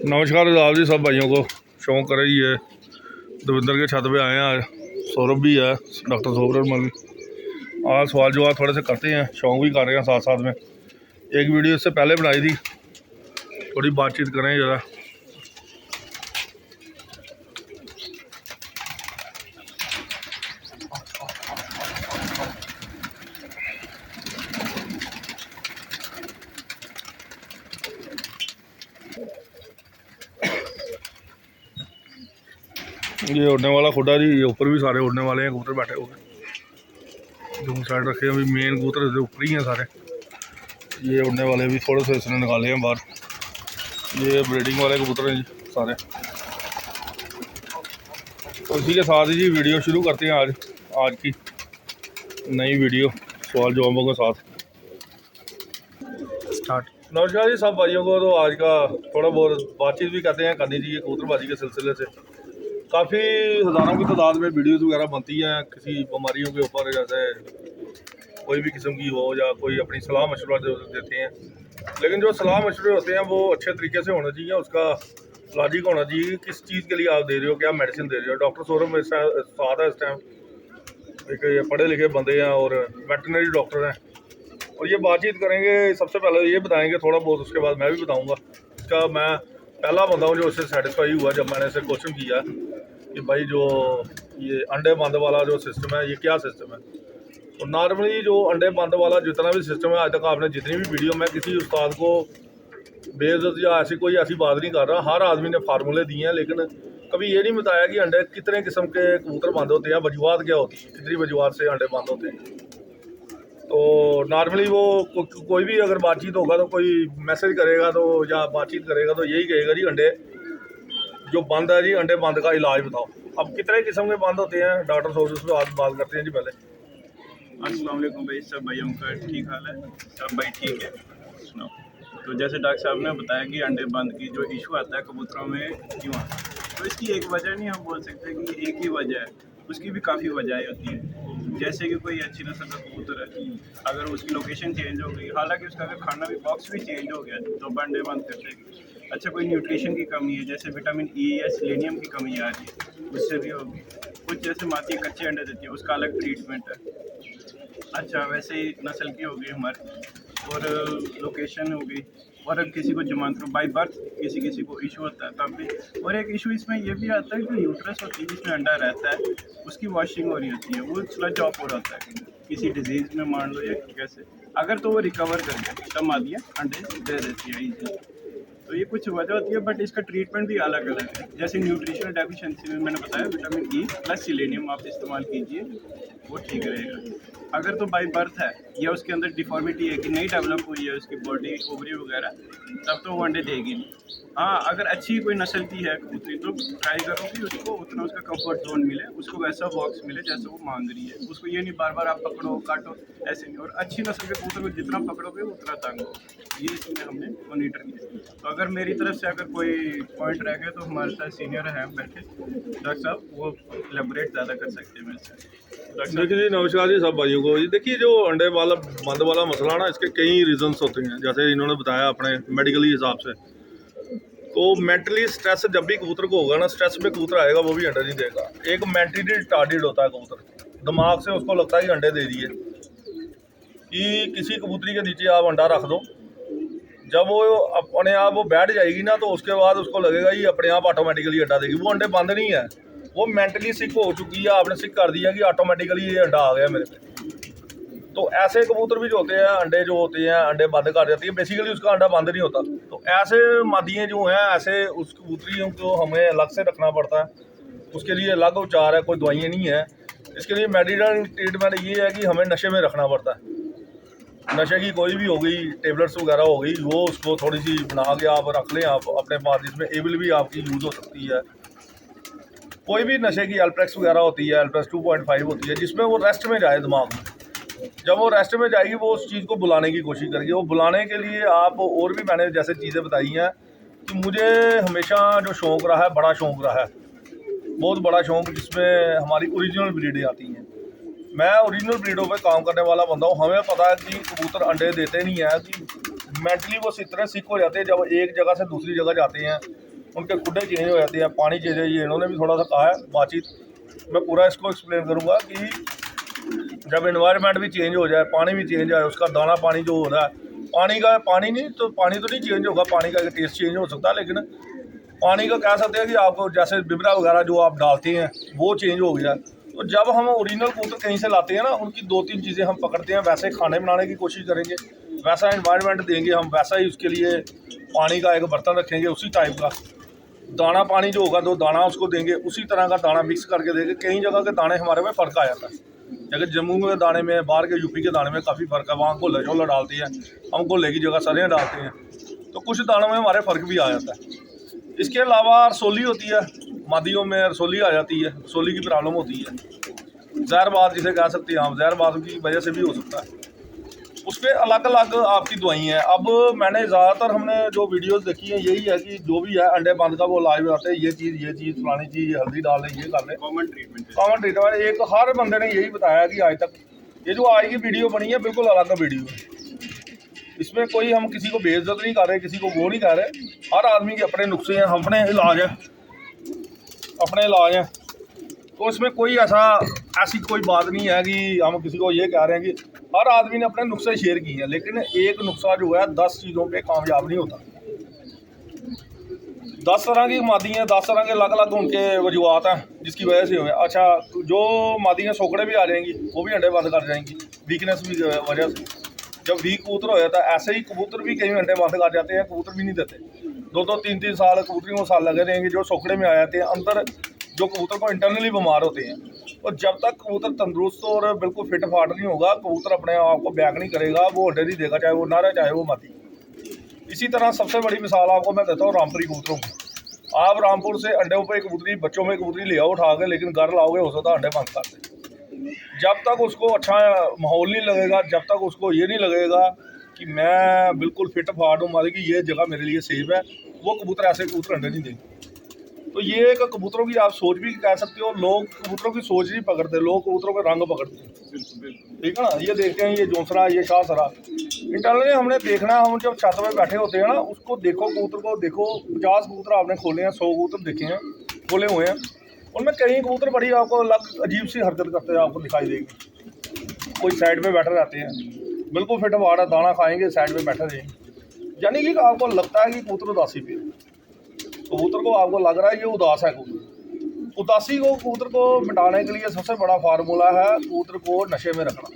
नमस्कार आदाब जी सब भाइयों को। शौक कर रही है दविंदर के छत पे आए हैं आज। सौरभ भी है, डॉक्टर सौरभ मल। आज सवाल जवाब थोड़े से करते हैं, शौक भी कर रहे हैं साथ साथ में। एक वीडियो इससे पहले बनाई थी, थोड़ी बातचीत करें ज़रा। ये उड़ने वाला खुदा जी, ये ऊपर भी सारे उड़ने वाले हैं कबूतर बैठे हुए। जो साइड रखे हैं अभी मेन कबूतर इसके ऊपर ही हैं सारे। ये उड़ने वाले भी थोड़े से इसने निकाले हैं बाहर। ये ब्रीडिंग वाले कबूतर हैं जी सारे। तो इसी के साथ ही जी वीडियो शुरू करते हैं आज की नई वीडियो सवाल जवाबों के साथ स्टार्ट। नमस्कार जी सब भाइयों को। तो आज का थोड़ा बहुत बातचीत भी करते हैं, करनी चाहिए कबूतरबाजी के सिलसिले से। काफ़ी हज़ारों की तादाद में वीडियोज़ वगैरह बनती हैं किसी बीमारियों के ऊपर, जैसे कोई भी किस्म की हो, या कोई अपनी सलाह मशवरा देते हैं। लेकिन जो सलाह मशवरे होते हैं वो अच्छे तरीके से होना चाहिए, उसका लॉजिक होना चाहिए कि किस चीज़ के लिए आप दे रहे हो, क्या मेडिसिन दे रहे हो। डॉक्टर सौरभ मेरे साथ है इस टाइम, एक ये पढ़े लिखे बंदे हैं और वेटनरी डॉक्टर हैं। और ये बातचीत करेंगे, सबसे पहले ये बताएंगे थोड़ा बहुत, उसके बाद मैं भी बताऊँगा। इसका मैं पहला बंदा हूँ जो इससे सेटिस्फाई हुआ जब मैंने इसे क्वेश्चन किया कि भाई जो ये अंडे बंद वाला जो सिस्टम है ये क्या सिस्टम है। तो नॉर्मली जो अंडे बंद वाला जितना भी सिस्टम है, आज तक आपने जितनी भी वीडियो में किसी उस्ताद को बेइज्जत या कोई ऐसी बात नहीं कर रहा, हर आदमी ने फार्मूले दिए हैं, लेकिन कभी ये नहीं बताया कि अंडे कितने किस्म के कबूतर बंद होते हैं, वजूहत क्या होती है, कितनी वजूहत से अंडे बंद होते हैं। तो नॉर्मली वो कोई भी अगर बातचीत होगा तो कोई मैसेज करेगा तो या बातचीत करेगा तो यही कहेगा जी अंडे जो बंद है जी, अंडे बंद का इलाज बताओ। अब कितने किस्म के बंद होते हैं डॉक्टर सोर्स पे आज बात करते हैं जी। पहले अस्सलाम वालेकुम भाई, सब भाइयों का ठीक हाल है? सब भाई ठीक है। सुनो, तो जैसे डॉक्टर साहब ने बताया कि अंडे बंद की जो इशू आता है कबूतरों में क्यों आता है, तो इसकी एक वजह नहीं हम बोल सकते कि एक ही वजह है, उसकी भी काफ़ी वजहें होती हैं। जैसे कि कोई अच्छी नस्ल का कबूतर है, अगर उसकी लोकेशन चेंज हो गई, हालांकि उसका अगर खाना भी बॉक्स भी चेंज हो गया तो अंडे बंद कर देगी। अच्छा, कोई न्यूट्रिशन की कमी है, जैसे विटामिन ई या सेलेनियम की कमी आ रही है, उससे भी होगी। कुछ जैसे माती कच्चे अंडे देती है, उसका अलग ट्रीटमेंट है। अच्छा, वैसे ही नस्ल की हो गई हमारी, और लोकेशन हो गई, और अगर किसी को जमानत बाई बर्थ किसी को इशू होता है तब भी। और एक इशू इसमें यह भी आता है कि यूट्रस होती है जिसमें अंडा रहता है, उसकी वॉशिंग हो रही होती है, वो स्लज ऑफ हो रहा है किसी डिजीज़ में मान लो या कैसे, अगर तो वो रिकवर कर गया तब मादियाँ अंडे दे देती है ईजी। तो ये कुछ वजह होती है, बट इसका ट्रीटमेंट भी अलग अलग है। जैसे न्यूट्रिशनल डेफिशिएंसी में मैंने बताया विटामिन ई प्लस सिलेनियम आप इस्तेमाल कीजिए, वो ठीक रहेगा। अगर तो बाई बर्थ है या उसके अंदर डिफॉर्मिटी है कि नहीं डेवलप हुई है उसकी बॉडी ओवरी वगैरह, तब तो वो अंडे देगी नहीं। हाँ, अगर अच्छी कोई नस्ल की है कबूतरी तो ट्राई करो कि उसको उतना उसका कंफर्ट जोन मिले, उसको वैसा बॉक्स मिले जैसा वो मांग रही है। उसको ये नहीं बार बार आप पकड़ो काटो, ऐसे नहीं। और अच्छी नस्ल के कबूतर को जितना पकड़ोगे उतना तंग हो, ये इसमें हमने मॉनिटर किया। तो अगर मेरी तरफ से अगर कोई पॉइंट रह गए तो हमारे साथ सीनियर हैं बैठे डॉक्टर साहब, वो एलेबोरेट ज़्यादा कर सकते हैं मेरे से। देखिए जी, नमस्कार जी सब भाइयों को। ये देखिए जो अंडे वाला बंद वाला मसला ना, इसके कई रीजंस होते हैं, जैसे इन्होंने बताया अपने मेडिकली हिसाब से। तो मेंटली स्ट्रेस जब भी कबूतर को होगा ना, स्ट्रेस में कबूतर आएगा वो भी अंडा नहीं देगा। एक मेंटली रिटार्डेड होता है कबूतर, दिमाग से उसको लगता है कि अंडे दे दिए। कि किसी कबूतरी के नीचे आप अंडा रख दो, जब वो अपने आप वो बैठ जाएगी ना, तो उसके बाद उसको लगेगा ये अपने आप ऑटोमेटिकली अंडा देगी। वो अंडे बंद नहीं है, वो मेंटली सिक हो चुकी है, आपने सिक कर दिया कि ऑटोमेटिकली ये अंडा आ गया मेरे पे। तो ऐसे कबूतर भी जो होते हैं, अंडे जो होते हैं अंडे बंद कर देती है, बेसिकली उसका अंडा बंद नहीं होता। तो ऐसे मादियाँ जो हैं, ऐसे उस कबूतरियों को हमें अलग से रखना पड़ता है। उसके लिए अलग उपचार है, कोई दवाइयाँ नहीं है। इसके लिए मेडिकल ट्रीटमेंट ये है कि हमें नशे में रखना पड़ता है। नशे की कोई भी हो गई, टेबलेट्स वगैरह हो गई, वो उसको थोड़ी सी बना के आप रख लें आप अपने पास, जिसमें एबल भी आपकी यूज़ हो सकती है। कोई भी नशे की एल्प्रेक्स वगैरह होती है, एल्प्रेक्स 2.5 होती है, जिसमें वो रेस्ट में जाए दिमाग में। जब वो रेस्ट में जाएगी वो उस चीज़ को बुलाने की कोशिश करेगी। वो बुलाने के लिए आप और भी मैंने जैसे चीज़ें बताई हैं कि मुझे हमेशा जो शौक़ रहा है, बड़ा शौक़ रहा है, बहुत बड़ा शौक़, जिसमें हमारी ओरिजिनल ब्रीडें आती हैं। मैं ओरिजिनल ब्रीडों पे काम करने वाला बंदा हूँ। हमें पता है कि कबूतर अंडे देते नहीं हैं, कि मेंटली वो इतने सिक हो जाते हैं जब एक जगह से दूसरी जगह जाते हैं। उनके खुडे चेंज हो जाते हैं, पानी चेंज है, ये इन्होंने भी थोड़ा सा कहा है बातचीत। मैं पूरा इसको एक्सप्लेन करूँगा कि जब इन्वायरमेंट भी चेंज हो जाए, पानी भी चेंज आए, उसका दाना पानी जो हो रहा है, पानी नहीं तो पानी तो नहीं चेंज होगा, पानी का टेस्ट चेंज हो सकता है, लेकिन पानी का कह सकते हैं कि आपको जैसे बिबरा वगैरह जो आप डालते हैं वो चेंज हो गया। तो जब हम ओरिजिनल कबूतर कहीं से लाते हैं ना, उनकी 2-3 चीज़ें हम पकड़ते हैं, वैसे खाने बनाने की कोशिश करेंगे, वैसा इन्वायरमेंट देंगे हम, वैसा ही उसके लिए पानी का एक बर्तन रखेंगे उसी टाइप का, दाना पानी जो होगा तो दाना उसको देंगे, उसी तरह का दाना मिक्स करके देंगे। कई जगह के दाने हमारे में फ़र्क आ जाता है, जैसे जम्मू के दाने में, बाहर के यूपी के दाने में काफ़ी फ़र्क है, वहाँ घोले छोले डालते हैं, हम घोले की जगह सरें डालते हैं, तो कुछ दानों में हमारे फ़र्क भी आ जाता है। इसके अलावा रसोली होती है, मादियों में रसोली आ जाती है, रसोली की प्रॉब्लम होती है, जहरबाद जिसे कह सकते हैं हम, जहरबाद की वजह से भी हो सकता है। उस पर अलग अलग आपकी दवाई हैं। अब मैंने ज़्यादातर हमने जो वीडियोस देखी हैं यही है कि जो भी है अंडे बंद का वो लाइव बताते हैं, ये चीज़ फलानी चीज़, ये हल्दी डाल लें, ये कर लें, कॉमन ट्रीटमेंट। एक हर बंदे ने यही बताया कि आज तक ये जो आज की वीडियो बनी है बिल्कुल अलग वीडियो है। इसमें कोई हम किसी को बेइज्जत नहीं कर रहे, किसी को वो नहीं कर रहे, हर आदमी के अपने नुस्खे हैं, अपने इलाज हैं, अपने इलाज हैं। तो इसमें कोई ऐसी कोई बात नहीं है कि हम किसी को ये कह रहे हैं कि हर आदमी ने अपने नुस्खे शेयर किए हैं, लेकिन एक नुस्खा जो है 10 चीज़ों पे कामयाब नहीं होता। 10 तरह की मादी हैं, 10 तरह के अलग अलग उनके वजूहत हैं जिसकी वजह से हुए। अच्छा, जो मादियाँ सोकड़े भी आ जाएंगी वो भी अंडे बंद कर जाएंगी वीकनेस की वजह से। जब वीक कबूतर हो जाता है, ऐसे ही कबूतर भी कई अंडे बंद कर जाते हैं, कबूतर भी नहीं देते, 2-2, 3-3 साल कबूतरियों को साल लगे रहेंगे, जो सोकड़े में आ जाते हैं अंदर, जो कबूतर को इंटरनली बीमार होते हैं। और जब तक कबूतर तंदुरुस्त और बिल्कुल फिट फाट नहीं होगा, कबूतर अपने आप को बैक नहीं करेगा, वो अंडे नहीं देगा, चाहे वो नारा चाहे वो मादी। इसी तरह सबसे बड़ी मिसाल आपको मैं देता हूँ रामपुरी कबूतरों की। आप रामपुर से अंडे पे कबूतरी, बच्चों में कबूतरी ले आओ उठा के, लेकिन घर लाओगे हो सकता है अंडे बंद कर दे। जब तक उसको अच्छा माहौल नहीं लगेगा, जब तक उसको ये नहीं लगेगा कि मैं बिल्कुल फिट फाट हूँ, मतलब कि ये जगह मेरे लिए सेफ है, वो कबूतर ऐसे कबूतर अंडे नहीं देंगे। तो ये एक कबूतरों की आप सोच भी कह सकते हो, लोग कबूतरों की सोच नहीं पकड़ते, लोग कबूतरों के रंग पकड़ते हैं, ठीक है ना। ये देखते हैं ये जोंसरा, ये शाहसरा, इंटरनली हमने देखना है। हम जब छत में बैठे होते हैं ना, उसको देखो, कबूतर को देखो, 50 कबूतर आपने खोले हैं, 100 कबूतर देखे हैं खोले हुए हैं, उनमें कई कबूतर बड़ी आपको अलग अजीब सी हरकत करते हैं आपको दिखाई देगी। कोई साइड पे बैठे रहते हैं, बिल्कुल फिट फाट, दाना खाएंगे, साइड पे बैठे रहेंगे, यानी कि आपको लगता है कि कबूतर उदासी पे, कबूतर को आपको लग रहा है ये उदास है कबूतर। उदासी को कबूतर को मिटाने के लिए सबसे बड़ा फार्मूला है कबूतर को नशे में रखना।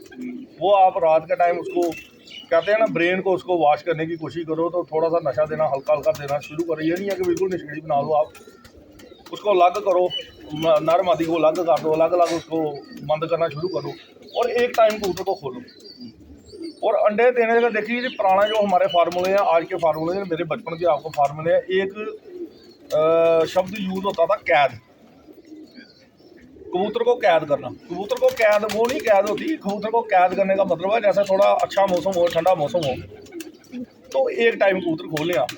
वो आप रात के टाइम उसको कहते हैं ना, ब्रेन को उसको वॉश करने की कोशिश करो, तो थोड़ा सा नशा देना, हल्का हल्का देना शुरू करो। ये नहीं है कि बिल्कुल नशेड़ी बना दो आप, उसको अलग करो, नर मादी को अलग कर दो, अलग अलग उसको बंद करना शुरू करो, और एक टाइम कबूतर को खोलो। और अंडे देने का देखिए, पुराना जो हमारे फार्मूले हैं, आज के फार्मूले हैं, मेरे बचपन के आपको फार्मूले हैं। एक शब्द यूज होता था कैद, कबूतर को कैद करना। कबूतर को कैद वो नहीं कैद होती, कबूतर को कैद करने का मतलब है जैसे थोड़ा अच्छा मौसम हो, ठंडा मौसम हो, तो एक टाइम कबूतर खोल लें आप।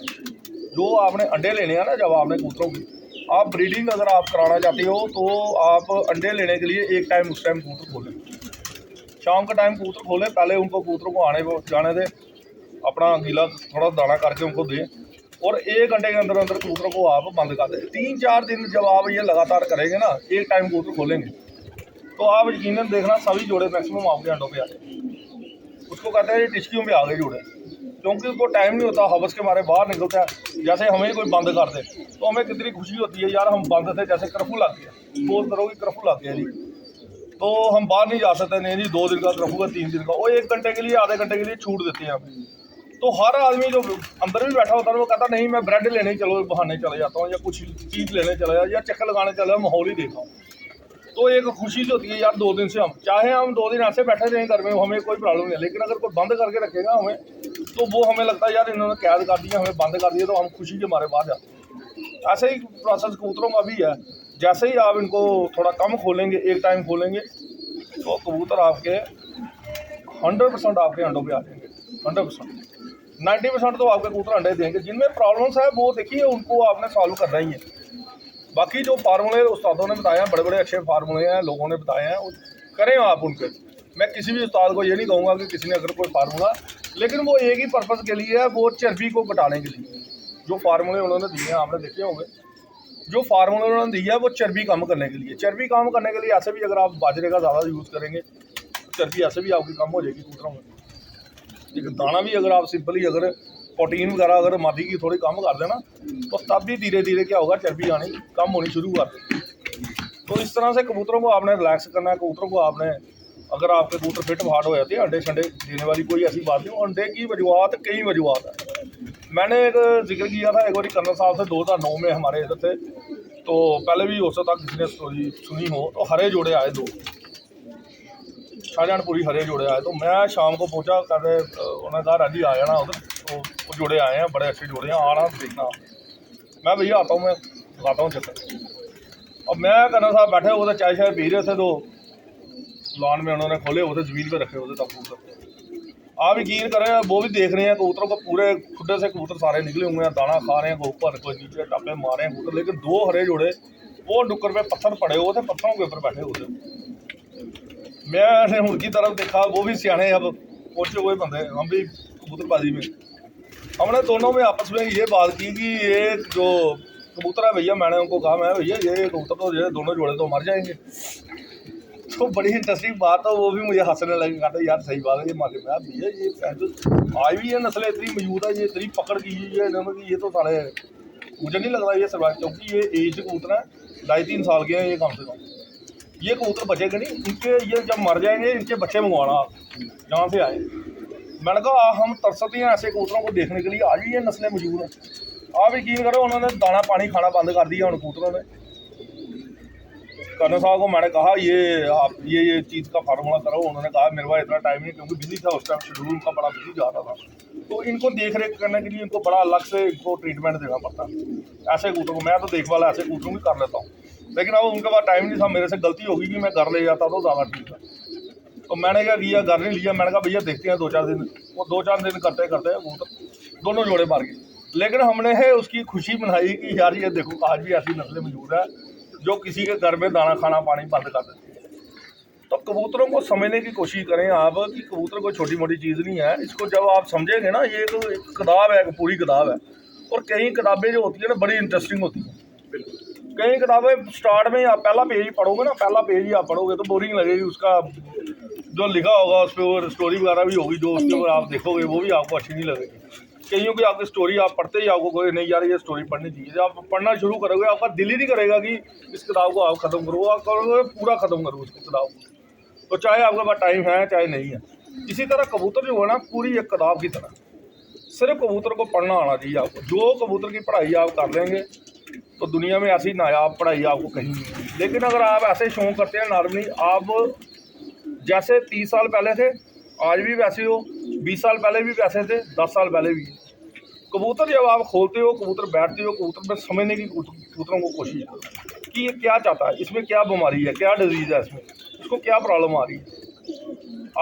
जो आपने अंडे लेने हैं ना, जब आपने कबूतरों की आप ब्रीडिंग अगर आप कराना चाहते हो, तो आप अंडे लेने के लिए एक टाइम उस टाइम कबूतर खोलें। शाम का टाइम कबूतर खोलें, पहले उनको कबूतरों को आने जाने दें, अपना गीला थोड़ा दाना करके उनको दें, और 1 घंटे के अंदर अंदर कबूतरों को आप बंद कर दें। 3-4 दिन जब आप ये लगातार करेंगे ना, एक टाइम कबूतर खोलेंगे, तो आप यकीनन देखना सभी जोड़े मैक्सिमम आपके अंडों पे आ जाए। उसको कहते हैं टिचकियों पे आ गए जोड़े, क्योंकि उसको टाइम नहीं होता, हवस के मारे बाहर निकलता है। जैसे हमें कोई बंद कर दे तो हमें कितनी खुशी होती है, यार हम बंद थे, जैसे कर्फ्यू लग गया, सपोज करो कि कर्फ्यू लग गया जी, तो हम बाहर नहीं जा सकते, नहीं जी 2 दिन का कर्फ्यू है, 3 दिन का, वो 1 घंटे के लिए, आधे घंटे के लिए छूट देते हैं हमें। तो हर आदमी जो अंदर भी बैठा होता है वो कहता नहीं मैं ब्रेड लेने चलो, बहाने चले जाता हूँ, या कुछ चीज़ लेने चले जाता, या चक्कर लगाने चले जाओ, माहौल ही देखा हूँ। तो एक खुशी जो होती है यार, 2 दिन से हम चाहे हम 2 दिन ऐसे बैठे रहें घर में, हमें कोई प्रॉब्लम नहीं है, लेकिन अगर कोई बंद करके रखेगा हमें, तो वो हमें लगता है यार इन्होंने कैद कर दिया, हमें बंद कर दिया, तो हम खुशी के मारे बाहर जाते हैं। ऐसे ही प्रोसेस कबूतरों का भी है, जैसे ही आप इनको थोड़ा कम खोलेंगे, एक टाइम खोलेंगे, तो कबूतर आपके 100% आपके अंडों पे आ जाएंगे। 100%, 90% तो आपके कबूतर अंडे देंगे। जिनमें प्रॉब्लम्स है वो देखिए उनको आपने सॉल्व करना ही है। बाकी जो फार्मूले उस्तादों ने बताए हैं, बड़े बड़े अच्छे फार्मूले हैं, लोगों ने बताए हैं, करें आप उनके। मैं किसी भी उस्ताद को ये नहीं कहूँगा कि किसी ने अगर कोई फार्मूला, लेकिन वो एक ही पर्पज़ के लिए है, वो चर्बी को घटाने के लिए। जो फार्मूले उन्होंने दिए हैं आपने देखे होंगे, जो फार्मूले उन्होंने दिया है वो चर्बी कम करने के लिए। चर्बी कम करने के लिए ऐसे भी अगर आप बाजरे का ज़्यादा यूज़ करेंगे चर्बी ऐसे भी आपकी कम हो जाएगी कबूतरों में। लेकिन दाना भी अगर आप सिंपली अगर प्रोटीन वगैरह अगर मादी की थोड़ी कम कर देना तो तब भी धीरे धीरे क्या होगा, चर्बी आनी कम होनी शुरू कर देगी। तो इस तरह से कबूतरों को आपने रिलैक्स करना है। कबूतरों को आपने, अगर आपके कबूतर फिट फाट हो जाते हैं, अंडे शंडे देने वाली कोई ऐसी बात नहीं। अंडे की वजूहत कई वजूहत है। मैंने एक जिक्र किया था एक बार कर्नल साहब से 2009 में हमारे इधर थे, तो पहले भी हो सकता किसी ने स्टोरी सुनी हो। तो हरे जोड़े आए 2 शाहजहानपुरी हरे जोड़े आए। तो मैं शाम को पहुंचा, कहते उन्होंने कहा राजी आ जाना उधर, तो वो जोड़े आए हैं, बड़े अच्छे जोड़े हैं, आना देखना। मैं भैया आता हूँ, मैं लगाता हूँ चक्कर। अब मैं कर्नल साहब बैठे हुए थे, चाय शाय पी रहे थे, तो लॉन में उन्होंने खोले हुए थे, जमीन पे रखे हुए थे तब कबूतर। आप यकीन करें वो भी देख रहे हैं कबूतरों को, पूरे खुड्डे से कबूतर सारे निकले हुए हैं, दाना खा रहे हैं ऊपर, कोई नीचे टापे मार रहे हैं कबूतर। लेकिन 2 हरे जोड़े वो डुक्कर पे पत्थर पड़े हुए थे, पत्थरों के ऊपर बैठे हुए थे। मैंने उनकी तरफ देखा, वो भी सियाने अब पहुंचे हुए बंदे, हम भी कबूतरबाजी में। हमने दोनों में आपस में ये बात की कि ये जो कबूतर है भैया, मैंने उनको कहा, मैं भैया ये कबूतर तो ये दोनों जोड़े तो मर जाएंगे। तो बड़ी इंटरेस्टिंग बात है, वो भी मुझे हंसने लगे, कहते यार सही बात है, ये मारे मैं भैया ये आज भी ये नस्लें इतनी मौजूद है, ये इतनी पकड़ की है इन्होंने कि ये तो सारे, मुझे नहीं लग रहा ये सर्वाइव, क्योंकि ये एज कबूतर है 2.5-3 साल के हैं ये कम से कम। ये कबूतर बचेगा नहीं, इनके ये जब मर जाएंगे इनके बच्चे मंगवाना जहाँ से आए। मैंने कहा हम तरसते हैं ऐसे कबूतरों को देखने के लिए, आज भी ये नस्लें मौजूद हैं। आप यकीन करो उन्होंने दाना पानी खाना बंद कर दिया उन कबूतरों ने। कर्नल साहब को मैंने कहा ये आप ये चीज़ का फार्मूला करो। उन्होंने कहा मेरे पास इतना टाइम नहीं, क्योंकि बिजी था उस टाइम, शेड्यूल उनका बड़ा बिजी जा रहा था। तो इनको देख रेख करने के लिए इनको बड़ा अलग से इनको ट्रीटमेंट देना पड़ता है। ऐसे कबूतरों को मैं तो देखभाल ऐसे कबूतरों की कर लेता हूँ, लेकिन अब उनके पास टाइम नहीं था। मेरे से गलती होगी कि मैं घर ले जाता तो ज़्यादा ठीक था। तो मैंने क्या किया, घर नहीं लिया। मैंने कहा भैया देखते हैं 2-4 दिन। वो 2-4 दिन करते करते कबूतर दोनों जोड़े मार गए। लेकिन हमने है उसकी खुशी मनाई कि यार ये देखो आज भी ऐसी नस्लें मौजूद है जो किसी के घर में दाना खाना पानी बंद कर देती है। तो कबूतरों को समझने की कोशिश करें आप कि कबूतर कोई छोटी मोटी चीज़ नहीं है। इसको जब आप समझेंगे ना, ये तो एक किताब है, एक पूरी किताब है। और कई किताबें जो होती है ना बड़ी इंटरेस्टिंग होती हैं। कई किताबें स्टार्ट में आप पहला पेज ही पढ़ोगे ना, पहला पेज ही आप पढ़ोगे तो बोरिंग लगेगी। उसका जो लिखा होगा उस पर स्टोरी वगैरह भी होगी, जो उसके ऊपर आप देखोगे वो भी आपको अच्छी नहीं लगेगी। कईयों की आपकी स्टोरी आप पढ़ते ही आपको कोई नहीं यार ये स्टोरी पढ़नी चाहिए। जब आप पढ़ना शुरू करोगे आपका दिल ही नहीं करेगा कि इस किताब को आप ख़त्म करो, आप करोगे पूरा ख़त्म करो उस किताब को। तो चाहे आपके पास टाइम है चाहे नहीं है। इसी तरह कबूतर जो है ना पूरी एक किताब की तरह, सिर्फ कबूतर को पढ़ना आना चाहिए आपको। जो कबूतर की पढ़ाई आप कर लेंगे तो दुनिया में ऐसी नायाब पढ़ाई आपको कहीं नहीं मिलेगी। लेकिन अगर आप ऐसे शौक करते हैं नॉर्मली, आप जैसे 30 साल पहले थे आज भी वैसे हो, 20 साल पहले भी वैसे थे, 10 साल पहले भी। कबूतर जब आप खोलते हो, कबूतर बैठते हो, कबूतर में समझने की कबूतरों को कोशिश करो कि ये क्या चाहता है, इसमें क्या बीमारी है, क्या डिजीज़ है, इसमें इसको क्या प्रॉब्लम आ रही है।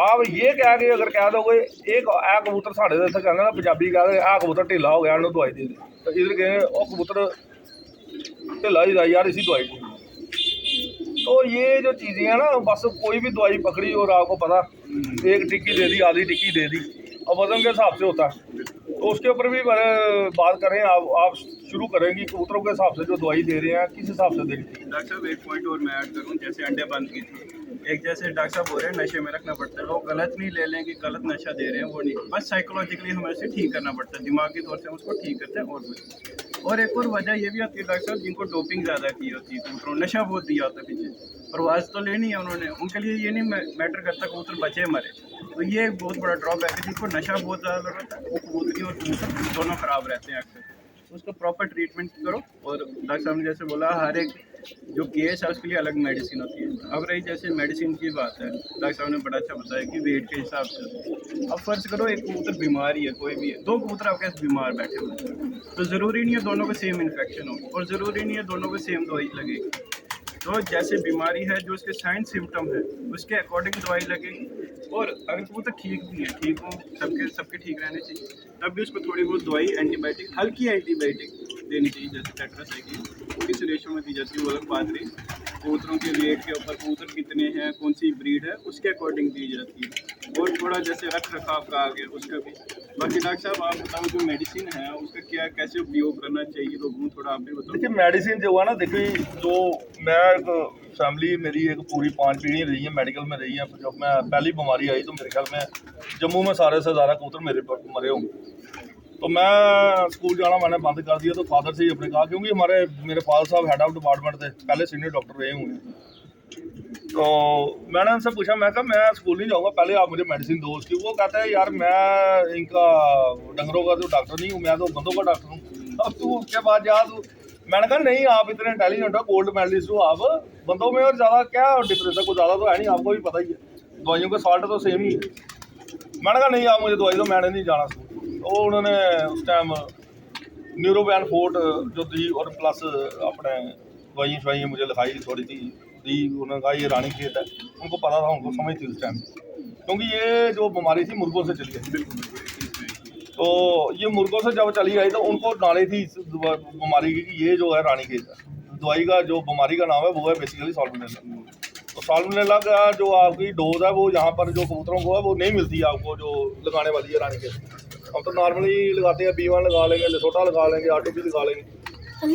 आप ये कह के अगर कह दोगे एक आ कबूतर साढ़े इतने कहते ना पंजाबी कहते आ कबूतर ढिला हो गया इन्होंने दवाई दे दी, तो इधर कहेंगे वो कबूतर ढिला ही था यार इसी दवाई दी। तो ये जो चीज़ें हैं ना, बस कोई भी दवाई पकड़ी और आपको पता एक टिक्की दे दी, आधी टिक्की दे दी, अब वजन के हिसाब से होता है। तो उसके ऊपर भी बात करें आप शुरू करें कि कबूतरों के हिसाब से जो दवाई दे रहे हैं किस हिसाब से देनी चाहिए। डॉक्टर साहब एक पॉइंट और मैं ऐड करूँ, जैसे अंडे बंद की थी, एक जैसे डॉक्टर साहब हो रहे हैं नशे में रखना पड़ता है। लोग गलत नहीं ले लें कि गलत नशा दे रहे हैं, वो नहीं, बस साइकोलॉजिकली हमें उसे ठीक करना पड़ता है, दिमागी तौर से हम उसको ठीक करते हैं। और एक और वजह ये भी आती है डॉक्टर साहब जिनको डोपिंग ज़्यादा की होती है, कबूतरों नशा बहुत दिया होता है पीछे, प्रवास तो लेनी है उन्होंने, उनके लिए ये नहीं मैटर करता कबूतर बचे मरे। तो ये एक बहुत बड़ा ड्रॉबैक है, जिनको नशा बहुत ज़्यादा ज़रूरत है वो कबूतरी और कबूतर दोनों ख़राब रहते हैं अक्सर। तो उसका प्रॉपर ट्रीटमेंट करो। और डॉक्टर साहब ने जैसे बोला हर एक जो केस है उसके लिए अलग मेडिसिन होती है। अब रही जैसे मेडिसिन की बात है, डॉक्टर साहब ने बड़ा अच्छा बताया कि वेट के हिसाब से। अब फर्ज करो एक कबूतर बीमार ही है, कोई भी है, 2 कबूतर आपके पास बीमार बैठे हुए हैं, तो ज़रूरी नहीं है दोनों को सेम इन्फेक्शन हो, और ज़रूरी नहीं है दोनों को सेम दवाई लगेगी। तो जैसे बीमारी है जो उसके साइन सिम्टम है उसके अकॉर्डिंग दवाई लगेगी। और अगर कबूतर ठीक भी है, ठीक हो, सबके ठीक रहने चाहिए, तब भी उसको थोड़ी बहुत दवाई एंटीबायोटिक, हल्की एंटीबायोटिक देनी चाहिए, जैसे टेट्रासाइक्लिन। किस रेशो में दी जाती है वो अलग बात रही। कबूतरों के वेट के ऊपर कबूतर कितने हैं, कौन सी ब्रीड है, उसके अकॉर्डिंग दी जाती है। और थोड़ा जैसे रख रखाव का आ गया उसका भी बाकी डॉक्टर साहब आप बताओ जो मेडिसिन है उसका क्या कैसे उपयोग करना चाहिए लोगों को, थोड़ा आप भी बताओ। देखिए मेडिसिन जो है ना, देखिए जो मैं एक फैमिली मेरी एक पूरी 5 पीढ़ी रही है मेडिकल में रही है। जब मैं पहली बीमारी आई तो मेरे ख्याल में जम्मू में सारे से ज़्यादा कबूतर मेरे पर मरे होंगे। तो मैं स्कूल जाना मैंने बंद कर दिया। तो फादर से ही अपने कहा, क्योंकि मेरे फादर साहब हेड ऑफ डिपार्टमेंट थे, पहले सीनियर डॉक्टर रहे हुए हैं। तो मैंने उनसे पूछा, मैं कहा मैं स्कूल नहीं जाऊँगा, पहले आप मुझे मेडिसिन दो उसकी। वो कहता है यार मैं इनका डंगरों का जो डॉक्टर नहीं हूँ, मैं तो बंदों का डॉक्टर हूँ। अब तू उसके बाद जा तू। मैंने कहा नहीं, आप इतने इंटेलिजेंट हो, गोल्ड मेडलिस्ट हो, आप बंदों में और ज़्यादा क्या डिफरेंस है, कुछ ज़्यादा तो है नहीं, आपको भी पता ही है, दवाइयों का सॉल्ट तो सेम ही है। मैंने कहा नहीं, आप मुझे दवाई दो, मैंने नहीं जाना स्कूल। तो उन्होंने उस टाइम न्यूरोबैन फोर्ट जो थी और प्लस अपने दवाइयाँ शवाइयाँ मुझे लिखाई थोड़ी सी दी। उन्होंने कहा ये रानी खेत है, उनको पता था, उनको समझ थी उस टाइम, क्योंकि ये जो बीमारी थी मुर्गों से चली आई। तो ये मुर्गों से जब चली आई तो उनको नॉलेज थी इस बीमारी की कि ये जो है रानी खेत है। दवाई का जो बीमारी का नाम है वो है बेसिकली साल्मोनेला। तो साल्मोनेला का जो आपकी डोज है वो यहाँ पर जो कबूतरों को है वो नहीं मिलती है आपको, जो लगाने वाली है रानी खेत। हम तो नॉर्मली लगाते हैं, B1 लगा लेंगे, लेसोटा लगा लेंगे, R2P लगा लेंगे,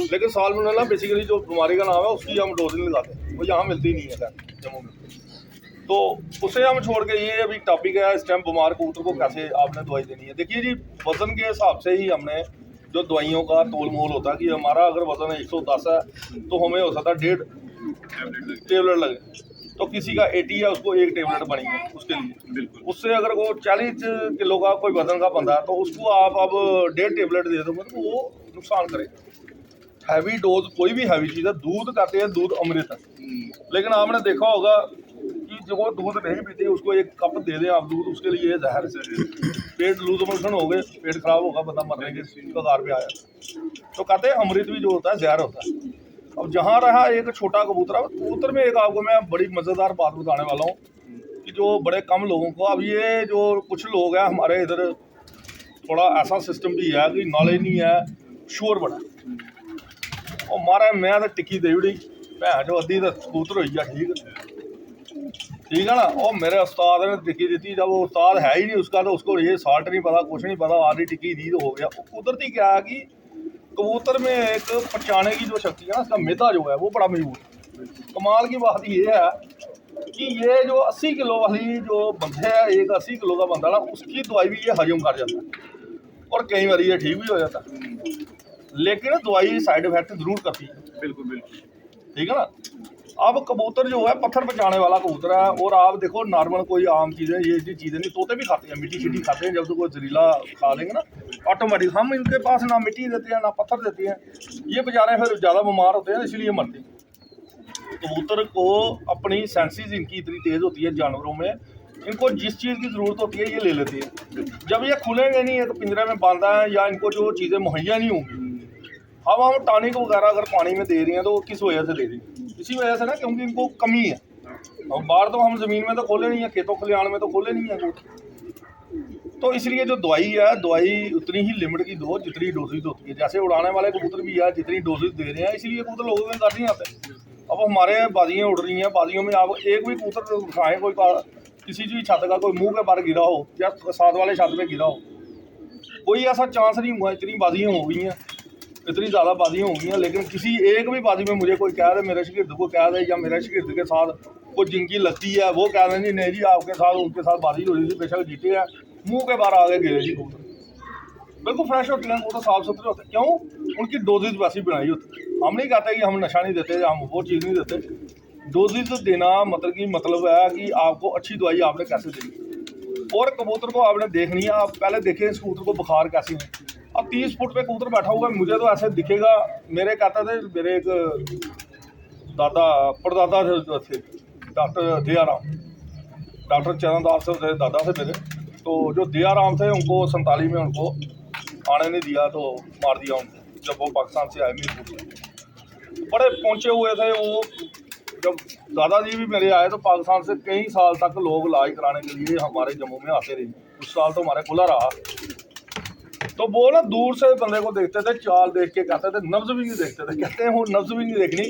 लेकिन साल्मोनेला बेसिकली जो बीमारी का नाम है उसकी हम डोज नहीं लगाते, वो यहाँ मिलती नहीं है जम्मू में। तो उसे हम छोड़ के ये अभी टॉपिक है इस टाइम बीमार कबूतर को कैसे आपने दवाई देनी है। देखिए जी, वजन के हिसाब से ही हमने जो दवाइयों का तोल मोल होता है कि हमारा अगर वजन 110 है तो हमें हो सकता है 1.5 टेबलेट लगे, तो किसी का 80 है उसको 1 टेबलेट बनी है उसके लिए। बिल्कुल। उससे अगर वो 40 किलो का कोई वजन का बंदा है तो उसको आप अब 1.5 टेबलेट दे दोगे तो वो नुकसान करेगा। हैवी डोज कोई भी हैवी चीज़ है, दूध कहते हैं दूध अमृत है, लेकिन आपने देखा होगा कि जो वो दूध नहीं पीते उसको एक कप दे दें आप दूध, उसके लिए जहर से पेट लूज मोशन हो गए, पेट खराब होगा, बंदा मरने के कगार पे आया। तो कहते हैं अमृत भी जो होता है जहर होता है। अब जहाँ रहा एक छोटा कबूतर में एक आपको मैं बड़ी मज़ेदार बात बताने वाला हूँ कि जो बड़े कम लोगों को, अब ये जो कुछ लोग हैं हमारे इधर थोड़ा ऐसा सिस्टम भी है कि नॉलेज नहीं है, शोर बड़ा और मारा मैं तो टिक्की दे उड़ी भैन जो अद्धी तो कबूतर हुई है, ठीक है ना। और मेरे उस्ताद ने टिक्की दी, जब वो उस्ताद है ही नहीं उसका तो उसको ये साल्ट नहीं पता, कुछ नहीं पता, आधी टिक्की दी तो हो गया। कुदरती क्या है कि कबूतर में एक पचाने की जो शक्ति है ना, उसका मैदा जो है वो बड़ा मजबूत है। कमाल की बात ये है कि ये जो 80 किलो वाली जो बंदे है, एक 80 किलो का बंदा ना, उसकी दवाई भी ये हजम कर जाता है और कई बार ये ठीक भी हो जाता है, लेकिन दवाई साइड इफेक्ट जरूर करती है। बिल्कुल बिल्कुल, ठीक है ना। अब कबूतर जो है पत्थर पचाने वाला कबूतर है, और आप देखो नॉर्मल कोई आम चीज़ें ये चीज़ें नहीं, तोते भी खाते हैं, मिट्टी शिट्टी खाते हैं, जब तो कोई जहरीला खा लेंगे ना ऑटोमेटिक। हम इनके पास ना मिट्टी देते हैं ना पत्थर देते हैं, ये बेचारे फिर ज़्यादा बीमार होते हैं इसलिए मरते हैं। कबूतर को अपनी सेंसेस इनकी इतनी तेज़ होती है जानवरों में, इनको जिस चीज़ की ज़रूरत होती है ये ले लेते हैं। जब ये खुलेंगे नहीं है तो पिंजरे में बांधा है या इनको जो चीज़ें मुहैया नहीं होंगी, हम टॉनिक वगैरह अगर पानी में दे रही हैं तो वो किस वजह से दे रही हैं, इसी वजह से ना, क्योंकि इनको कमी है। और बाहर तो हम ज़मीन में तो खोले नहीं है, खेतों खलिहान में तो खोले नहीं है, तो इसलिए जो दवाई है, दवाई उतनी ही लिमिट की दो जितनी डोजेज होती है। जैसे उड़ाने वाले कबूतर भी है, जितनी डोजेज दे रहे हैं, इसलिए कबूतर लोगों के घर नहीं आते। अब हमारे बाजियाँ उड़ रही हैं, बाजियों में आप एक भी कबूतर उठाएँ, कोई किसी भी छत का कोई मुँह के बाहर गिरा हो या साथ वाले छत पे गिरा हो, कोई ऐसा चांस नहीं हुआ। इतनी बाजियाँ हो गई हैं, इतनी ज़्यादा बाजियाँ हो गई हैं, लेकिन किसी एक भी बाजी में मुझे कोई कह दे, मेरे शागिर्द को कह दे या मेरे शागिर्द के साथ कोई जिनकी लगती है वो कह दें जी नहीं जी आपके साथ उनके साथ बाजी हो रही थी, बेशक जीते हैं, मुंह के बाहर आगे गिरे जी कबूतर। बिल्कुल फ्रेश होते हैं कबूतर, साफ सुथरे होते हैं, क्यों? उनकी डोजेज वैसी बनाई होती है। हम नहीं कहते कि हम नशा नहीं देते, हम वो चीज़ नहीं देते। डोजेज देना मतलब है कि आपको अच्छी दवाई आपने कैसे देनी, और कबूतर को आपने देखनी है। आप पहले देखें इस कबूतर को बुखार कैसे है। अब 30 फुट पे कबूतर बैठा हुआ मुझे तो ऐसे दिखेगा, मेरे कहते थे, मेरे एक दादा परदादा थे डॉक्टर दयाराम, डॉक्टर चरणदास थे दादा थे मेरे, तो जो दयाराम थे उनको 47 में उनको आने नहीं दिया तो मार दिया उनको, जब वो पाकिस्तान से आए मीरपुर से। बड़े पहुँचे हुए थे वो, जब दादाजी भी मेरे आए तो पाकिस्तान से कई साल तक लोग इलाज कराने के लिए हमारे जम्मू में आते रहे। उस साल तो हमारे खुला रहा, तो वो ना दूर से बंदे को देखते थे, चाल देख के कहते थे, नब्ज भी नहीं देखते थे, कहते हैं वो नब्ज भी नहीं देखनी,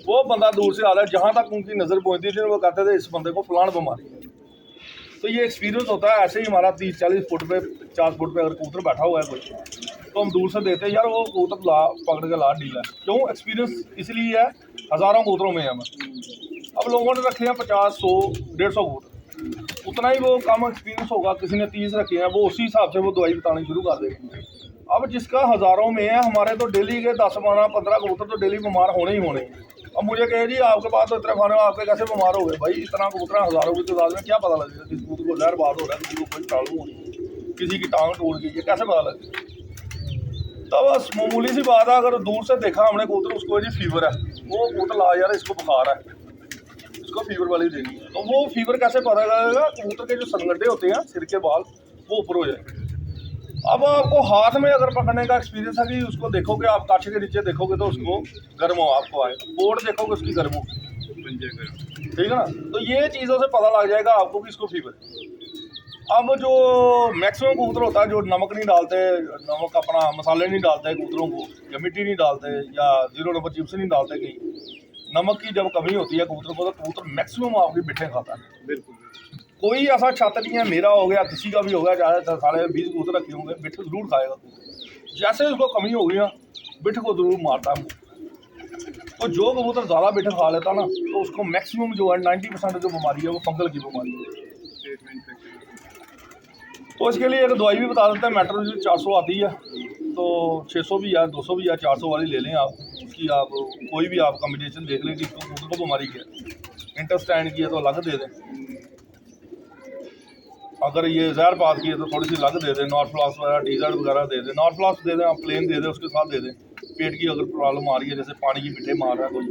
वो बंदा दूर से आ रहा है, जहाँ तक उनकी नज़र पहुँचती थी वो कहते थे इस बंदे को फलान बीमारी है। तो ये एक्सपीरियंस होता है। ऐसे ही हमारा 30-40 फुट पे 50 फुट पे अगर कबूतर बैठा हुआ है कोई, तो हम दूर से देते हैं यार वो कबूतर ला पकड़ के ला डील है। क्यों? एक्सपीरियंस इसलिए है, हज़ारों कबूतरों में है हम। अब लोगों ने रखे हैं 50, 100, 150 कबूतर, उतना ही वो कम एक्सपीरियंस होगा। किसी ने 30 रखे हैं, वो उसी हिसाब से वो दवाई बतानी शुरू कर देंगे। अब जिसका हज़ारों में है, हमारे तो डेली के 10, 12, 15 कबूतर तो डेली बीमार होने ही होने हैं। अब मुझे कहे जी आपके पास तो इतने खाने, आपके कैसे बीमार हो गए? भाई इतना कबूतर हज़ारों की तादाद में क्या पता लगेगा किसी कबूतर को जहर बात हो रहा है, किसी को कोई प्रॉब्लम हो रही है, किसी की टांग टूट गई है, कैसे पता लगेगा? तो बस मामूली सी बात है, अगर दूर से देखा हमने कबूतर, उसको जी फीवर है, वो कबूतर ला यार इसको बुखार है, इसको फीवर वाली देनी है, तो वो फीवर कैसे पता लगेगा? कबूतर के जो सनगड्ढे होते हैं सिर के बाल वो ऊपर हो जाएंगे। अब आपको हाथ में अगर पकड़ने का एक्सपीरियंस है कि उसको देखोगे आप कांचे के नीचे देखोगे तो उसको गर्म हो आपको आएगा, बोर्ड देखोगे उसकी गर्म हो, ठीक है ना? तो ये चीज़ों से पता लग जाएगा आपको कि इसको फीवर है। अब जो मैक्सिमम कबूतर होता है जो नमक नहीं डालते, नमक अपना मसाले नहीं डालते कबूतरों को, या मिट्टी नहीं डालते, या 0 नंबर चिप्स नहीं डालते, कहीं नमक की जब कमी होती है कबूतर को, तो कबूतर मैक्सिमम आपकी बिठे खाता है। बिल्कुल। कोई ऐसा छात्र नहीं है, मेरा हो गया, किसी का भी हो गया, चाहे 20 कबूतर रखे होंगे, बिठ जरूर खाएगा। जैसे उसको कमी होगी ना, बिठ को जरूर मारता है। तो जो कबूतर ज़्यादा बिठ खा लेता ना, तो उसको मैक्सिमम जो है 90% जो बीमारी है वो फंगल की बीमारी है। तो इसके लिए एक दवाई भी बता देते हैं, मेट्रोजिल 400 आती है, तो 600 भी है, 200 भी है, 400 वाली ले लें आप। उसकी आप कोई भी आप कम्बिनेशन देख लें कि कबूतर को बीमारी क्या है। इंटेस्टाइन की है तो अलग दे दें, अगर ये जहर पास की है तो थोड़ी सी अलग दे दें, नॉर्फ्लॉक्स वगैरह, टीजर्ट वगैरह दे दें। नॉर्फ्लॉक्स दे दें आप, प्लेन दे दें, उसके साथ दे दें। पेट की अगर प्रॉब्लम आ रही है, जैसे पानी की पिट्ठे मार रहा है कोई,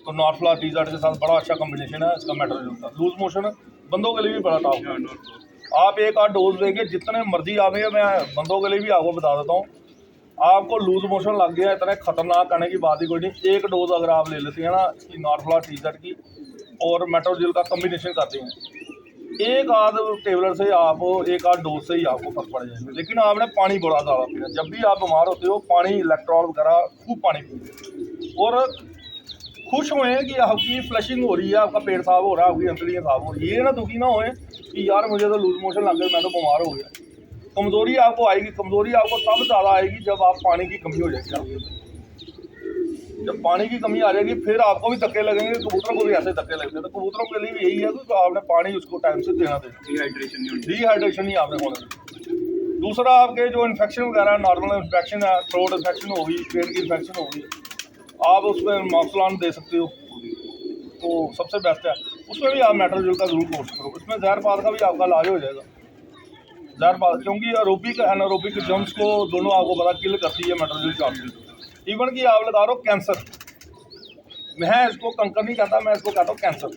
तो नॉर्फ्लॉक्स टीजर्ट के साथ बड़ा अच्छा कम्बिनेशन है इसका मेट्रोजिल का। लूज मोशन बंदों के लिए भी बड़ा टॉप है। आप एक आध डोज देंगे जितने मर्जी आवे, मैं बंदों के लिए भी आपको बता देता हूँ, आपको लूज मोशन लग गया, इतने खतरनाक करने की बात ही कोई नहीं। एक डोज अगर आप ले लेते हैं ना इसकी, नॉर्फ्लॉक्स टीजर्ट की और मेट्रोजिल का कम्बिनेशन करते हैं, एक आध टेबलेट से आप, एक आध डोज से ही आपको फर्क पड़ जाएगा। लेकिन आपने पानी बड़ा ज़्यादा पीना। जब भी आप बीमार होते हो, पानी, इलेक्ट्रॉल वगैरह खूब पानी पिए, और खुश हुए कि आपकी फ्लशिंग हो रही है, आपका पेट साफ हो रहा है, आपकी अंतड़ियाँ साफ हो रही है। ये ना दुखी ना होए कि यार मुझे तो लूज मोशन लग गए, मैं तो बीमार हो गया। कमज़ोरी आपको आएगी, कमज़ोरी आपको तब ज़्यादा आएगी जब आप पानी की कमी हो जाएगी आपके। जब पानी की कमी आ जाएगी फिर आपको भी धक्के लगेंगे, कबूतरों को भी ऐसे धक्के लगते हैं। तो कबूतरों के लिए भी यही है कि आपने पानी उसको टाइम से देना डिहाइड्रेशन नहीं आपने होने देना। दूसरा, आपके जो इन्फेक्शन वगैरह, नॉर्मल इन्फेक्शन है, थ्रोट इन्फेक्शन होगी, पेट की इन्फेक्शन होगी, आप उसमें मॉक्सलान दे सकते हो, तो सबसे बेस्ट है। उसमें भी आप मेट्रोजिल का जरूर कोर्स करो, उसमें जहरपात का भी आपका इलाज हो जाएगा। जहरपात क्योंकि एरोबिक एनारोबिक जर्म्स को दोनों आपको पता किल करती है मेट्रोजिल 400। इवन कि आप लगा रहे हो कैंसर, मैं इसको कंकर नहीं कहता, मैं इसको कहता हूँ कैंसर।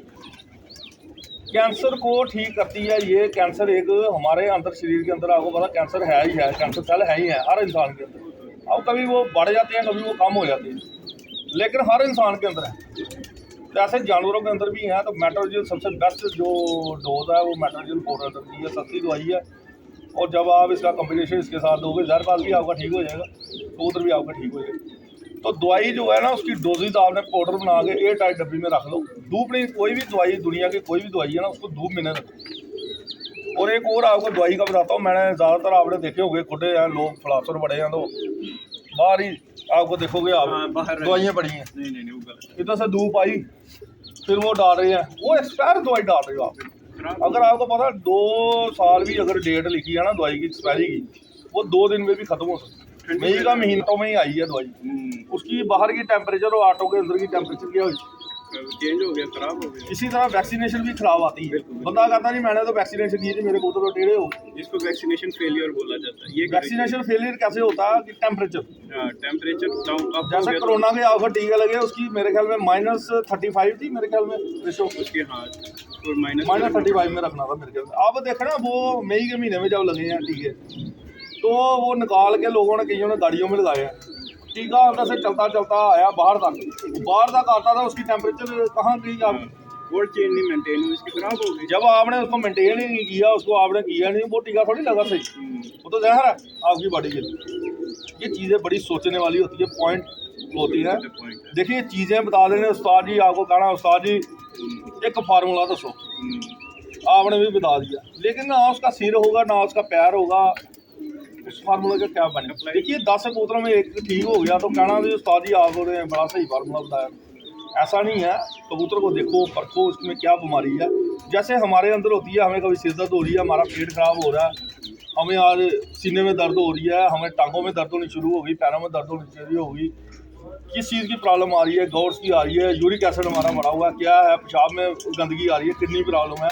कैंसर को ठीक करती है ये। कैंसर एक हमारे अंदर, शरीर के अंदर आपको पता कैंसर है ही है, कैंसर सेल है ही है हर इंसान के अंदर। अब कभी वो बढ़ जाते हैं, कभी वो कम हो जाते हैं, लेकिन हर इंसान के अंदर है। तो ऐसे जानवरों के अंदर भी हैं। तो मेट्रोजिल सबसे बेस्ट जो डोज है वो मेट्रोजिल 400 की है, सस्ती दवाई है। और जब आप इसका कम्बिनेशन इसके साथ दोगे, जहरपात भी आपका ठीक हो जाएगा, कबूतर भी आपका ठीक हो जाएगा। तो दवाई जो है ना, उसकी डोजेज आपने पाउडर बना के एयर टाइट डब्बी में रख लो। धूप नहीं, कोई भी दवाई, दुनिया की कोई भी दवाई है ना, उसको धूप में न रखो। और एक और आपको दवाई का बताता हूँ, मैंने ज़्यादातर आपने देखे होंगे, खुदे हैं लोग, फिलासफर बड़े हैं, तो बाहर ही आपको देखोगे आप दवाइयाँ पड़ी हैं, इधर से धूप आई फिर वो डाल रहे हैं, वो एक्सपायर दवाई डाल रहे हो आप। अगर आपको पता 2 साल भी अगर डेट लिखी है ना दवाई की एक्सपायरी की, वो 2 दिन में भी खत्म हो सकती है। मई का महीनों में ही आई है दवाई, उसकी बाहर की टेम्परेचर और आटो के अंदर की टेम्परेचर क्या चेंज हो गया, खराब हो गया। इसी तरह वैक्सीनेशन भी खराब आती है। बंदा कहता नहीं मैंने तो वैक्सीनेशन की थी, मेरे को तो टेढ़े हो, जिसको वैक्सीनेशन फेलियर बोला जाता है। ये वैक्सीनेशन फेलियर कैसे होता है कि टेम्परेचर डाउन, जैसे कोरोना के आपको टीके लगे, उसकी मेरे ख्याल में -35 थी मेरे ख्याल में रेशो, उसके -35 में रखना था मेरे ख्याल में। आप देखना वो मई के महीने में जब लगे हैं टीके, तो वो निकाल के लोगों ने, कईयों ने गाड़ियों में लगाया है टीका, अंदर से चलता चलता आया बाहर तक आता था, उसकी टेम्परेचर कहाँ गई? आप कोल्ड चेन नहीं मेंटेन हुई, इसकी खराब हो गई। जब आपने उसको मेंटेन ही नहीं किया, उसको आपने किया नहीं, वो टीका थोड़ी लगा सही, वो तो जहर है आपकी बॉडी के लिए। ये चीज़ें बड़ी सोचने वाली होती है, पॉइंट होती है। देखिए चीज़ें बता देने उस्ताद जी, आपको कहना उस्ताद जी एक फार्मूला दसो, आपने भी बता दिया, लेकिन ना उसका सिर होगा, ना उसका पैर होगा, उस फार्मूले का क्या बने? देखिए 10 कबूतरों में एक ठीक हो गया तो कहना भी उस्ताद जी आप बोल रहे हैं बड़ा सही फार्मूला बताया। ऐसा नहीं है, कबूतर को देखो परखो उसमें क्या बीमारी है। जैसे हमारे अंदर होती है, हमें कभी सिर दर्द हो रही है, हमारा पेट खराब हो रहा है, हमें आज सीने में दर्द हो रही है, हमें टांगों में दर्द होनी शुरू हो गई, पैरों में दर्द होनी शुरू हो गई, किस चीज़ की प्रॉब्लम आ रही है, गॉर्ड्स की आ रही है, यूरिक एसिड हमारा बढ़ा हुआ है, क्या है, पेशाब में गंदगी आ रही है, किडनी प्रॉब्लम है,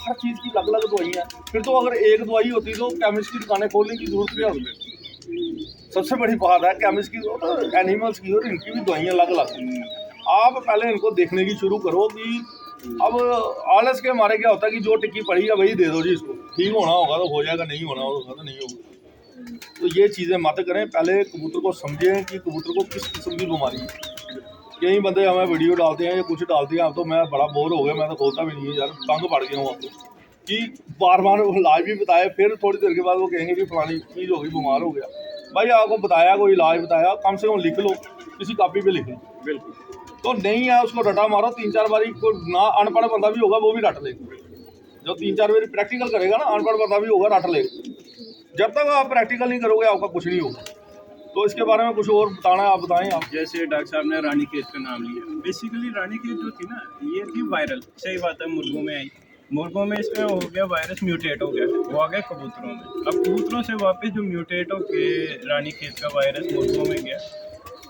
हर चीज़ की अलग अलग दवाई है। फिर तो अगर एक दवाई होती तो केमिस्ट की दुकानें खोलने की जरूरत क्या होती? सबसे बड़ी बात है केमिस्ट की तो एनिमल्स की और इनकी भी दवाइयाँ अलग अलग। आप पहले इनको देखने की शुरू करो कि अब आलस के हमारे क्या होता है कि जो टिक्की पड़ी है वही दे दो जी, इसको ठीक होना होगा तो हो जाएगा, नहीं होना होगा तो नहीं होगा। तो ये चीज़ें मत करें, पहले कबूतर को समझें कि कबूतर को किस किस्म की बीमारी है। कई बंदे हमें वीडियो डालते हैं या कुछ डालते हैं, अब तो मैं बड़ा बोर हो गया, मैं तो खोलता भी नहीं है यार, तंग पड़ गया हूँ आपको कि बार बार इलाज भी बताए, फिर थोड़ी देर के बाद वो कहेंगे कि फलानी चीज़ हो गई, बीमार हो गया। भाई आपको बताया, कोई इलाज बताया, कम से कम लिख लो, किसी कॉपी पे लिख लो। बिल्कुल। तो नहीं है उसको रटा मारो 3-4 बारी, कोई ना अनपढ़ बंदा भी होगा वो भी रट लेगा। जो 3-4 बारी प्रैक्टिकल करेगा ना, अनपढ़ बंदा भी होगा रट लेगा। जब तक आप प्रैक्टिकल नहीं करोगे आपका कुछ नहीं होगा। तो इसके बारे में कुछ और बताना है, आप बताएं। आप जैसे डॉक्टर साहब ने रानीखेत का नाम लिया, बेसिकली रानीखेत जो थी ना, ये थी वायरल, सही बात है, मुर्गों में आई, मुर्गों में इसमें हो गया वायरस, म्यूटेट हो गया, वो आ गया कबूतरों में। अब कबूतरों से वापस जो म्यूटेट होके रानीखेत का वायरस मुर्गों में गया,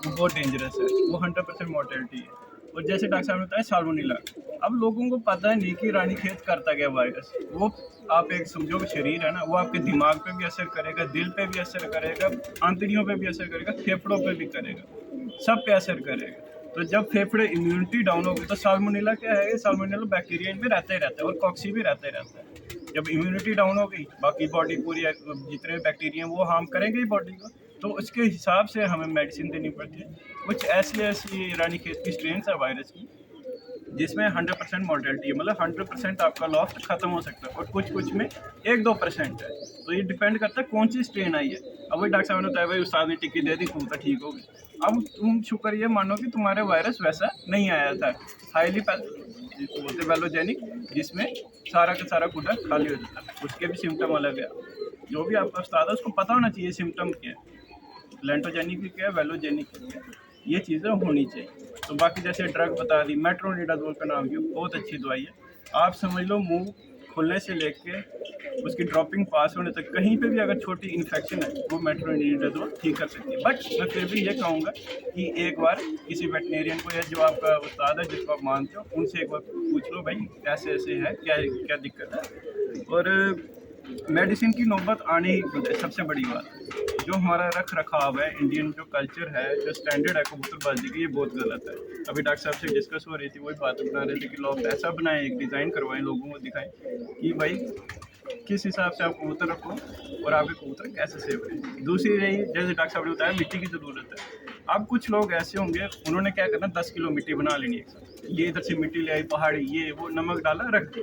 वो बहुत डेंजरस है, वो 100% मोर्टेलिटी है। और जैसे डॉक्टर साहब ने बताया साल्मोनेला, अब लोगों को पता नहीं कि रानीखेत करता क्या वायरस। वो आप एक समझो कि शरीर है ना, वो आपके दिमाग पे भी असर करेगा, दिल पे भी असर करेगा, आंतड़ियों पे भी असर करेगा, फेफड़ों पे भी करेगा, सब पे असर करेगा। तो जब फेफड़े इम्यूनिटी डाउन होगी तो साल्मोनेला क्या है, साल्मोनेला बैक्टीरिया इनमें रहता ही रहता है और कॉक्सी भी रहता ही रहता है। जब इम्यूनिटी डाउन हो गई, बाकी बॉडी पूरी जितने बैक्टीरिया हैं वो हार्म करेंगे ही बॉडी को, तो उसके हिसाब से हमें मेडिसिन देनी पड़ती है। कुछ ऐसी रानीखेत की स्ट्रेन्स है वायरस की जिसमें 100% मोर्टेलिटी है, मतलब 100% आपका लॉस खत्म हो सकता है, और कुछ में 1-2% है। तो ये डिपेंड करता है कौन सी स्ट्रेन आई है। अब वही डॉक्टर साहब ने बताया भाई उस्ताद ने टिक्की दे दी, कबूतर ठीक हो गई। अब तुम शुक्र ये मानो कि तुम्हारे वायरस वैसा नहीं आया था, हाईली जिसको बोलते वेलोजेनिक, जिसमें सारा का सारा कूटर खाली हो जाता है, उसके भी सिम्टम अलग है। जो भी आपका उस्ताद है उसको पता होना चाहिए सिम्टम क्या है, लेंटोजेनिक भी क्या है, वेलोजेनिक भी क्या है, ये चीज़ें होनी चाहिए। तो बाकी जैसे ड्रग बता दी, मेट्रोनिडाज़ोल का नाम भी बहुत अच्छी दवाई है। आप समझ लो मुंह खुलने से लेके उसकी ड्रॉपिंग पास होने तक कहीं पे भी अगर छोटी इन्फेक्शन है वो मेट्रोनिडाज़ोल ठीक कर सकती है। बट मैं फिर भी ये कहूँगा कि एक बार किसी वेटनेरियन को या जो आपका उस्ताद है जिसको आप मानते हो उनसे एक बार पूछ लो भाई ऐसे ऐसे है, क्या क्या दिक्कत है। और मेडिसिन की नौबत आने ही है सबसे बड़ी बात। जो हमारा रख रखाव है, इंडियन जो कल्चर है, जो स्टैंडर्ड है कबूतरबाजी की, ये बहुत गलत है। अभी डॉक्टर साहब से डिस्कस हो रही थी, वही बात बता रहे थे कि लोग ऐसा बनाएं, एक डिज़ाइन करवाएं, लोगों को दिखाएं कि भाई किस हिसाब से आप कबूतर रखो और आपके कबूतर कैसे सेव करें। दूसरी रही, जैसे डॉक्टर साहब ने बताया, मिट्टी की ज़रूरत है। अब कुछ लोग ऐसे होंगे, उन्होंने क्या करना, 10 किलो मिट्टी बना लेनी एक साथ, ये इधर से मिट्टी ले आई, पहाड़ी, ये वो, नमक डाला, रख दी,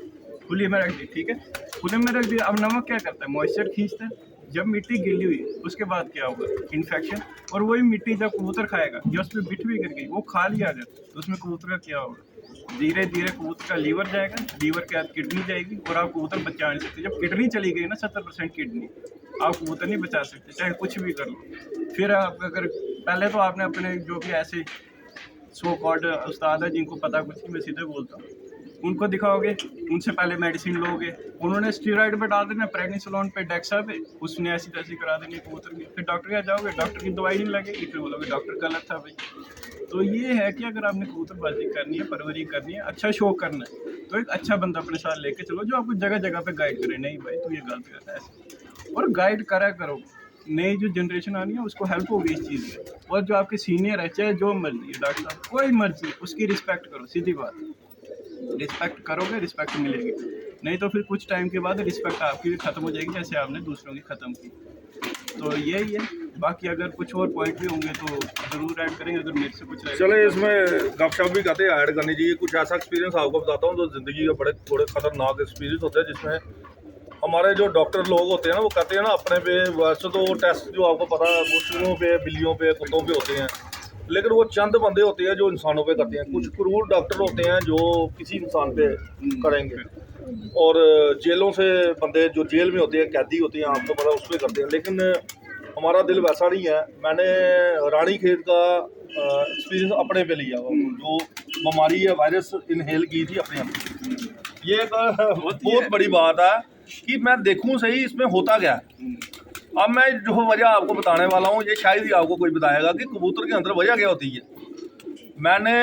खुले में रख दी, ठीक है, खुले में रख दिया। अब नमक क्या करता है, मॉइस्चर खींचता है। जब मिट्टी गीली हुई उसके बाद क्या होगा, इन्फेक्शन। और वही मिट्टी जब कबूतर खाएगा, जो उसमें बिट भी गिर गई, वो खा लिया अगर, तो उसमें कबूतर का क्या होगा, धीरे धीरे कबूतर का लीवर जाएगा, लीवर के बाद किडनी जाएगी, और आप कबूतर बचा नहीं सकते। जब किडनी चली गई ना, 70% किडनी, आप कबूतर नहीं बचा सकते, चाहे कुछ भी कर लो। फिर आप अगर पहले तो आपने अपने जो भी ऐसे सो कॉल्ड उस्ताद है जिनको पता कुछ नहीं, मैं सीधे बोलता हूँ, उनको दिखाओगे, उनसे पहले मेडिसिन लोगे, उन्होंने स्टीरॉइड पे डाल देना, प्रेगनीसोलोन पे, डेक्सा पे, उसने ऐसी तैसी करा देनी कबूतर की। फिर डॉक्टर के जाओगे, डॉक्टर की दवाई नहीं लगेगी, फिर बोलोगे डॉक्टर गलत था भाई। तो ये है कि अगर आपने कबूतरबाजी करनी है, परवरी करनी है, अच्छा शो करना है, तो एक अच्छा बंदा अपने साथ लेके चलो जो आपको जगह जगह पे गाइड करे, नहीं भाई तू ये गलत करता है ऐसे, और गाइड करा करो। नई जो जनरेशन आनी है उसको हेल्प होगी इस चीज़ में। और जो आपके सीनियर है, चाहे जो मर्जी है, डॉक्टर साहब कोई मर्जी, उसकी रिस्पेक्ट करो, सीधी बात। रिस्पेक्ट करोगे, रिस्पेक्ट मिलेगी, नहीं तो फिर कुछ टाइम के बाद रिस्पेक्ट आपकी भी ख़त्म हो जाएगी, जैसे आपने दूसरों की ख़त्म की। तो यही है, बाकी अगर कुछ और पॉइंट भी होंगे तो ज़रूर ऐड करेंगे, अगर मेरे से कुछ रहेगा। चले, इसमें गपशप भी कहते हैं, ऐड करनी चाहिए। कुछ ऐसा एक्सपीरियंस आपको बताता हूँ जो ज़िंदगी का बड़े थोड़े ख़तरनाक एक्सपीरियंस होते हैं, जिसमें हमारे जो डॉक्टर लोग होते हैं ना, वो कहते हैं ना अपने पे, वैसे तो टेस्ट जो आपको पता है वो चूहों पे, बिल्लियों पे, कुत्तों पे होते हैं, लेकिन वो चंद बंदे होते हैं जो इंसानों पे करते हैं। कुछ क्रूर डॉक्टर होते हैं जो किसी इंसान पे करेंगे, और जेलों से बंदे जो जेल में होते हैं, कैदी होते हैं, आपको पता, उस पर करते हैं। लेकिन हमारा दिल वैसा नहीं है। मैंने रानी खेत का एक्सपीरियंस अपने पे लिया हुआ, जो बीमारी है वायरस इनहेल की थी अपने आप। ये एक बहुत बड़ी बात है कि मैं देखूं सही इसमें होता क्या है। अब मैं जो वजह आपको बताने वाला हूँ ये शायद ही आपको कोई बताएगा कि कबूतर के अंदर वजह क्या होती है। मैंने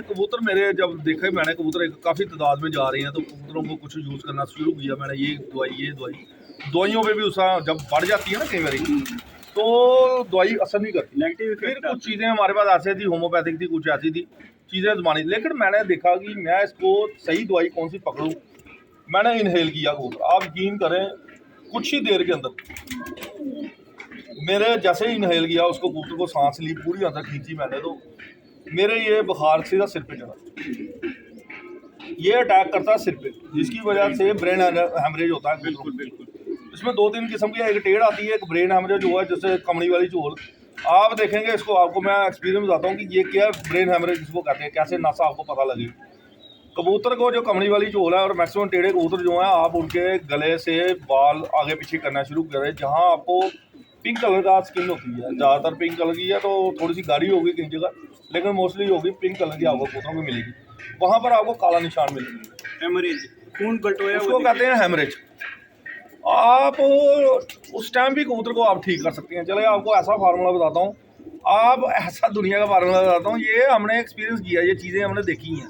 कबूतर मेरे जब देखे, मैंने कबूतर काफ़ी तादाद में जा रहे हैं तो कबूतरों को कुछ यूज़ करना शुरू किया मैंने। ये दवाइयों पे भी उसका जब बढ़ जाती है ना कई बार तो दवाई असर नहीं करती, नेगेटिव फिर इफेक्ट कुछ चीज़ें हमारे पास ऐसे थी, होम्योपैथिक थी, कुछ ऐसी थी चीज़ें आजमानी। लेकिन मैंने देखा कि मैं इसको सही दवाई कौन सी पकड़ूँ। मैंने इनहेल किया कबूतर, आप यकीन करें कुछ ही देर के अंदर मेरे जैसे ही इनहेल किया उसको कबूतर को सांस ली पूरी अंदर खींची मैंने, तो मेरे ये बुखार सीधा सिर पे चढ़ा। ये अटैक करता है सिर पे, जिसकी वजह से ब्रेन हेमरेज होता है। बिल्कुल बिल्कुल। इसमें 2-3 किस्म की, एक टेढ़ आती है, एक ब्रेन हेमरेज हुआ है जैसे कमड़ी वाली चोल। आप देखेंगे इसको, आपको मैं एक्सपीरियंस बताता हूँ कि ये क्या है, ब्रेन हेमरेज किसको कहते हैं, कैसे नसा आपको पता लगे। कबूतर को जो कमड़ी वाली चोल है और मैक्सिमम टेढ़े कबूतर जो हैं, आप उनके गले से बाल आगे पीछे करना शुरू करें। जहाँ आपको पिंक कलर का स्किन होती है, ज़्यादातर पिंक कलर की है, तो थोड़ी सी गाढ़ी होगी कई जगह, लेकिन मोस्टली होगी पिंक कलर की आपको कबूतरों को मिलेगी। वहाँ पर आपको काला निशान मिलेगा, हेमरेज, खून कटोया, उसको कहते हैं हेमरेज। आप उस टाइम भी कबूतर को आप ठीक कर सकते हैं। चले आपको ऐसा फार्मूला बताता हूँ, आप ऐसा दुनिया का फार्मूला बताता हूँ, ये हमने एक्सपीरियंस किया, ये चीज़ें हमने देखी हैं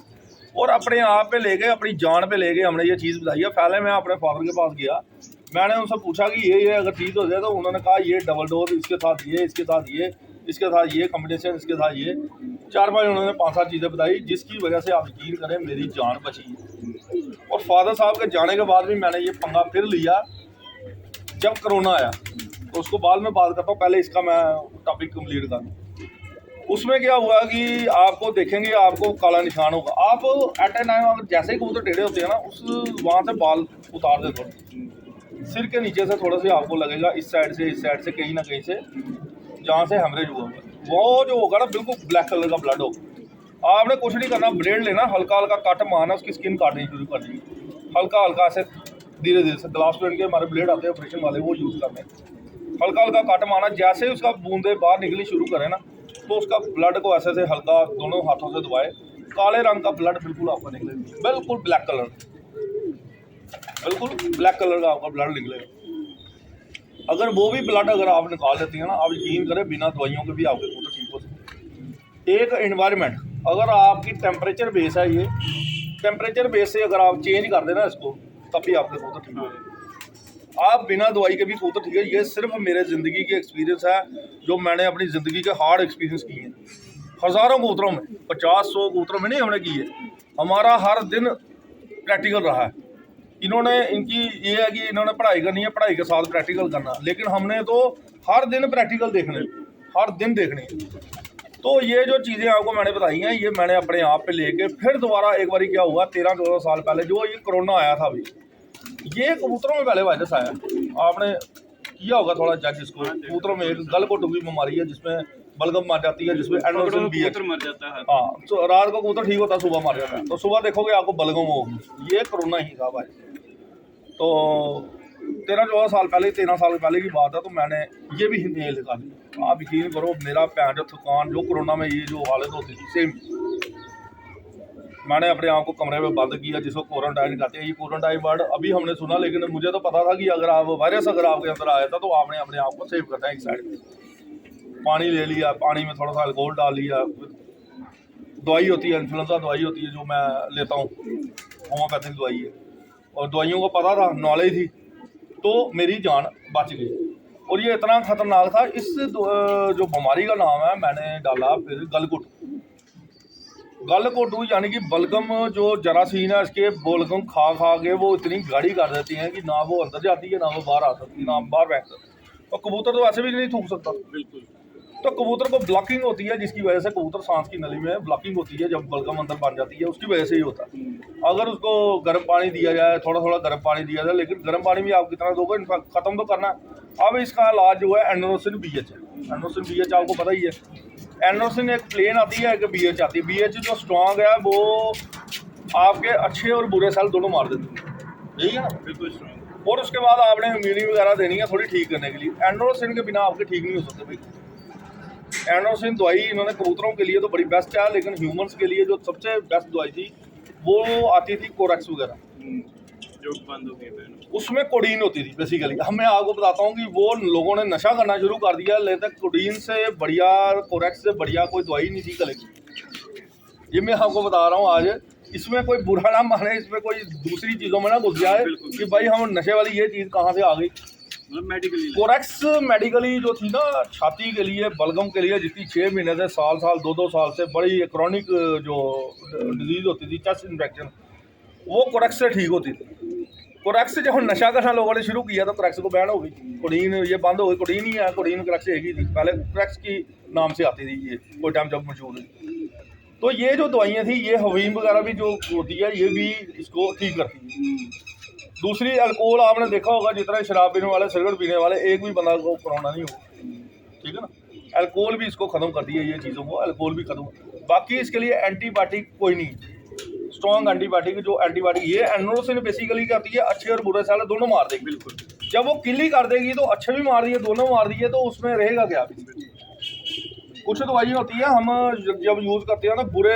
और अपने आप पे ले गए, अपनी जान पे ले गए, हमने ये चीज़ बताई है। पहले मैं अपने फादर के पास गया, मैंने उनसे पूछा कि ये अगर चीज़ हो जाए, तो उन्होंने कहा ये डबल डोज, इसके साथ ये, इसके साथ ये, इसके साथ ये कॉम्बिनेशन, इसके साथ ये 4-5 उन्होंने 5-7 चीज़ें बताई, जिसकी वजह से आप यकीन करें मेरी जान बची है। और फादर साहब के जाने के बाद भी मैंने ये पंगा फिर लिया जब कोरोना आया, तो उसको बाद में बात करता हूँ, पहले इसका मैं टॉपिक कंप्लीट कर दूँ। उसमें क्या हुआ कि आपको देखेंगे, आपको काला निशान होगा। आप एट ए टाइम अगर जैसे ही कबूतर टेढ़े होते हैं ना, उस वहाँ से बाल उतार दे, थोड़ा सिर के नीचे से थोड़ा सा आपको लगेगा, इस साइड से कहीं ना कहीं से जहाँ से हेमरेज हुआ होगा, वो जो होगा ना बिल्कुल ब्लैक कलर का ब्लड होगा। आपने कुछ नहीं करना, ब्लेड लेना, हल्का हल्का कट मारना, उसकी स्किन काटनी शुरू कर दी, हल्का हल्का ऐसे धीरे धीरे से। ग्लास पेंट के हमारे ब्लेड आते हैं ऑपरेशन वाले, वो यूज़ करने, हल्का हल्का कट मारना। जैसे ही उसका बूंदे बाहर निकली शुरू करें ना, तो उसका ब्लड को ऐसे से हल्का दोनों हाथों से दबाए, काले रंग का ब्लड बिल्कुल आपका निकलेगा, बिल्कुल ब्लैक कलर, बिल्कुल ब्लैक कलर का आपका ब्लड निकलेगा। अगर वो भी ब्लड अगर आप निकाल लेती हैं ना, आप यकीन करें बिना दवाइयों के भी आपके कबूतर ठीक हो सकते हैं। एक एनवायरनमेंट, अगर आपकी टेम्परेचर बेस है, ये टेम्परेचर बेस से अगर आप चेंज कर देना इसको, तब भी आपके कबूतर ठीक हो जाएंगे। आप बिना दवाई के भी कबूतर ठीक है। ये सिर्फ मेरे ज़िंदगी के एक्सपीरियंस है, जो मैंने अपनी ज़िंदगी के हार्ड एक्सपीरियंस किए हैं। हज़ारों कबूतरों में, 50-100 कबूतरों में नहीं हमने किए, हमारा हर दिन प्रैक्टिकल रहा है। इन्होंने, इनकी ये है कि इन्होंने पढ़ाई करनी है, पढ़ाई के साथ प्रैक्टिकल करना, लेकिन हमने तो हर दिन प्रैक्टिकल देखने, हर दिन देखने। तो ये जो चीज़ें आपको मैंने बताई हैं, ये मैंने अपने आप पे लेके फिर दोबारा एक बार क्या हुआ, 13-14 साल पहले जो ये कोरोना आया था, अभी ये कबूतरों में पहले वायरस आया, आपने किया होगा थोड़ा जज इसको। कबूतरों में एक गलघोटू की बीमारी है जिसमें बलगम मर जाती है, जिसमें एंडोसिन BH मर जाता है। हाँ, तो रात को कबूतर ठीक होता है, सुबह मर जाता है, तो सुबह देखोगे आपको बलगम होगी। ये कोरोना ही था भाई। तो 13-14 साल पहले, 13 साल पहले की बात है, तो मैंने ये भी हिंदी लिखा दी। आप यकीन करो, मेरा पैर जो थकान, जो कोरोना में ये जो हालत होती थी सेम, मैंने अपने आप को कमरे में बंद किया, जिसको क्वारंटाइन कहते हैं। ये क्वारंटाइन वर्ड अभी हमने सुना, लेकिन मुझे तो पता था कि अगर आप वायरस अगर आपके अंदर आया था, तो आपने अपने आप को सेव करना है। एक साइड में पानी ले लिया, पानी में थोड़ा सा अल्कोहल डाल लिया, दवाई होती है, इन्फ्लुएंजा दवाई होती है जो मैं लेता हूँ, होम्योपैथिक दवाई है, और दवाइयों को पता था, नॉलेज थी, तो मेरी जान बच गई। और ये इतना ख़तरनाक था, इस जो बीमारी का नाम है मैंने डाला फिर गलघोटू, यानी कि बलगम जो जरासीन है, इसके बलगम खा के वो इतनी गाढ़ी कर देती हैं कि ना वो अंदर जाती है, ना वो बाहर आ सकती है, ना बाहर बैठ सकती। और कबूतर तो वैसे भी नहीं थूक सकता, बिल्कुल। तो कबूतर को ब्लॉकिंग होती है, जिसकी वजह से कबूतर सांस की नली में ब्लॉकिंग होती है, जब बलगम अंदर बन जाती है, उसकी वजह से ही होता है। अगर उसको गर्म पानी दिया जाए, थोड़ा थोड़ा गर्म पानी दिया जाए, लेकिन गर्म पानी भी आप कितना दोगे, ख़त्म तो करना है। अब इसका इलाज जो है एंडोसिन BH है। एंडोसिन BH आपको पता ही है, एंडोसिन एक प्लेन आती है, एक BH आती है। BH जो स्ट्रॉन्ग है वो आपके अच्छे और बुरे सेल दोनों मार देती है, यही है ना, बिल्कुल स्ट्रॉन्ग। और उसके बाद आपने इम्यूनिटी वगैरह देनी है थोड़ी ठीक करने के लिए। एंड्रोसिन के बिना आपके ठीक नहीं हो सकते भाई। एंड्रोसिन दवाई इन्होंने कबूतरों के लिए तो बड़ी बेस्ट है, लेकिन ह्यूमंस के लिए जो सबसे बेस्ट दवाई थी वो आती थी कोरेक्स वगैरह, जो बंद हो गई मैंने। उसमें कोडीन होती थी बेसिकली। हम मैं आपको बताता हूँ कि वो लोगों ने नशा करना शुरू कर दिया, लेकिन कोडीन से बढ़िया, कोरेक्स से बढ़िया कोई दवाई नहीं थी गले की। ये मैं आपको बता रहा हूँ आज। इसमें कोई बुरा ना माने, इसमें कोई दूसरी चीज़ों में ना घुस जाए कि भाई हम नशे वाली ये चीज़ कहाँ से आ गई। मतलब मेडिकली कोरेक्स मेडिकली जो थी ना छाती के लिए, बलगम के लिए, जिसकी 6 महीने से साल 2-2 साल से बड़ी क्रॉनिक जो डिजीज़ होती थी, चेस्ट इन्फेक्शन, वो कोरेक्स से ठीक होती थी। कोरेक्स जब नशा करना लोगों ने शुरू किया तो कोरेक्स को बैन हो गई, कोडीन ये बंद हो गई। कोडीन ही है, कोडीन कोरेक्स एक ही थी, पहले कोरेक्स की नाम से आती थी ये कोई टाइम जब मशहूर हुई। तो ये जो दवाइयाँ थी, ये हवीम वगैरह भी जो होती है ये भी इसको ठीक करती है। दूसरी अल्कोहल, आपने देखा होगा जितना शराब पीने वाले, सिगरेट पीने वाले, एक भी बंदा को कोरोना नहीं होगा, ठीक है ना। अल्कोहल भी इसको ख़त्म कर दिया, ये चीज़ों को अल्कोहल भी ख़त्म। बाकी इसके लिए एंटीबायोटिक कोई नहीं, स्ट्रॉन्ग एंटीबायोटिक जो एंटीबायोटिक ये एंड्रोसिन बेसिकली क्या होती है, अच्छे और बुरे सेल दोनों मार देगी। बिल्कुल। जब वो किल ही कर देगी तो अच्छे भी मार दिए, दोनों मार दिए, तो उसमें रहेगा क्या। कुछ दवाइयाँ होती है हम जब यूज़ करते हैं ना, बुरे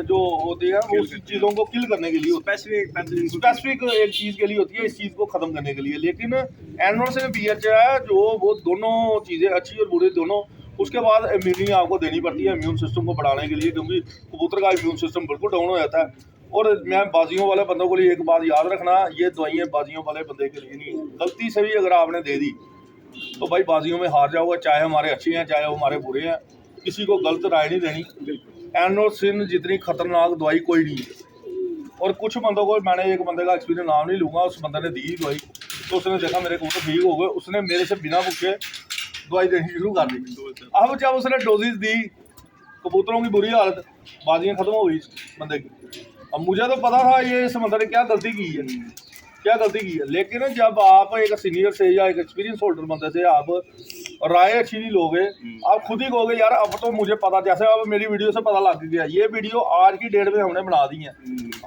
जो होती है वो उस चीज़ों को किल करने के लिए, स्पेसिफिक एक चीज़ के लिए होती है, इस चीज़ को ख़त्म करने के लिए। लेकिन एंड्रोसिन BH है जो वो दोनों चीज़ें अच्छी और बुरी दोनों, उसके बाद इम्यूनिटी आपको देनी पड़ती है इम्यून सिस्टम को बढ़ाने के लिए, क्योंकि कबूतर का इम्यून सिस्टम बिल्कुल डाउन हो जाता है। और मैं बाजियों वाले बंदों के लिए एक बात याद रखना, ये दवाइयाँ बाजियों वाले बंदे के लिए नहीं है। गलती से भी अगर आपने दे दी तो भाई बाजियों में हार जाओगे, चाहे हमारे अच्छे हैं चाहे हमारे बुरे हैं, किसी को गलत राय नहीं देनी। एंड्रोसिन जितनी खतरनाक दवाई कोई नहीं है। और कुछ बंदों को, मैंने एक बंदे का एक्सपीरियंस नाम नहीं लूँगा, उस बंदे ने दी दवाई तो उसने देखा मेरे कबूतर ठीक हो गए, उसने मेरे से बिना भूखे दवाई देनी शुरू कर दी। अब जब उसने डोजेज दी, कबूतरों की बुरी हालत, बाजियाँ ख़त्म हो गई बंदे की। अब मुझे तो पता था ये इस बंदे ने क्या गलती की है, क्या गलती की है, लेकिन जब आप एक सीनियर से या एक एक्सपीरियंस होल्डर बंदे से आप राय अच्छी नहीं लोगे, आप खुद ही कहोगे यार अब तो मुझे पता, जैसे अब मेरी वीडियो से पता लग गया, ये वीडियो आज की डेट में हमने बना दी है।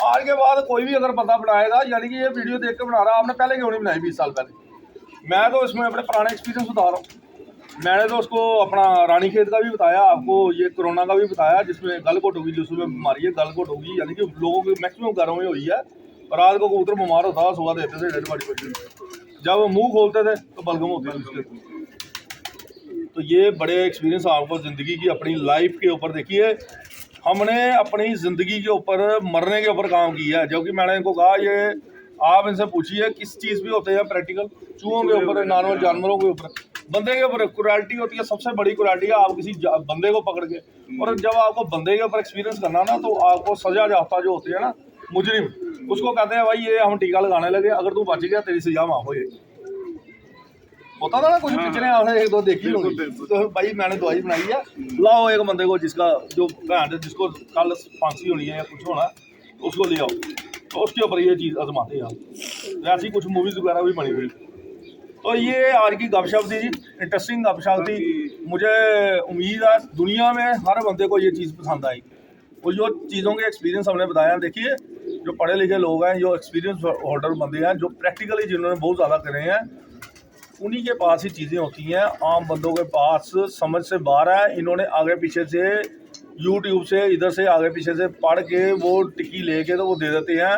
आज के बाद कोई भी अगर बंदा बनाएगा, यानी कि ये वीडियो देख के बना रहा, आपने पहले क्यों नहीं बनाई 20 साल पहले। मैं तो इसमें अपने पुराने एक्सपीरियंस बता रहा हूँ। मैंने तो उसको अपना रानी खेत का भी बताया, आपको ये कोरोना का भी बताया, जिसमें गलघोट होगी, जिसमें बीमारी है गलघोट होगी, यानी कि लोगों की मैक्सिमम घरों में हुई है। रात को कबूतर बीमार होता था, सुबह देते थे डेड बॉडी पर, जब मुंह खोलते थे तो बलगम होती थी। तो ये बड़े एक्सपीरियंस आपको ज़िंदगी की, अपनी लाइफ के ऊपर देखिए, हमने अपनी ज़िंदगी के ऊपर, मरने के ऊपर काम किया है। जो कि मैंने इनको कहा, ये आप इनसे पूछिए किस चीज़ भी होते हैं प्रैक्टिकल, चूहों के ऊपर, नॉर्मल जानवरों के ऊपर, बंदे के ऊपर क्रुएल्टी होती है। सबसे बड़ी क्रुएल्टी है आप किसी बंदे को पकड़ के, और जब आपको बंदे के ऊपर एक्सपीरियंस करना ना, तो आपको सजा याफ्ता जो होती है ना, मुजरिम, उसको कहते हैं भाई ये हम टीका लगाने लगे, अगर तू बच गया तेरी सजा माफ हो जाएगी। होता था ना कुछ पिक्चरें आपने एक दो देखी होगी। तो भाई मैंने दवाई बनाई है, लाओ एक बंदे को जिसका जो भैन जिसको कल फांसी होनी है या कुछ होना, उसको ले आओ, तो उसके ऊपर ये चीज़ आजमाते हैं। ऐसी कुछ मूवीज़ वगैरह भी बनी हुई। तो ये आज की गपशप थी जी, इंटरेस्टिंग गपशप थी। मुझे उम्मीद है दुनिया में हर बंदे को ये चीज़ पसंद आई। और जो चीज़ों के एक्सपीरियंस हमने बताया, देखिए जो पढ़े लिखे लोग हैं, जो एक्सपीरियंस होल्डर बंदे हैं, जो प्रैक्टिकली जिन्होंने बहुत ज़्यादा करे हैं, उन्हीं के पास ही चीज़ें होती हैं। आम बंदों के पास समझ से बाहर है। इन्होंने आगे पीछे से यूट्यूब से, इधर से आगे पीछे से पढ़ के वो टिक्की लेके तो वो दे देते हैं।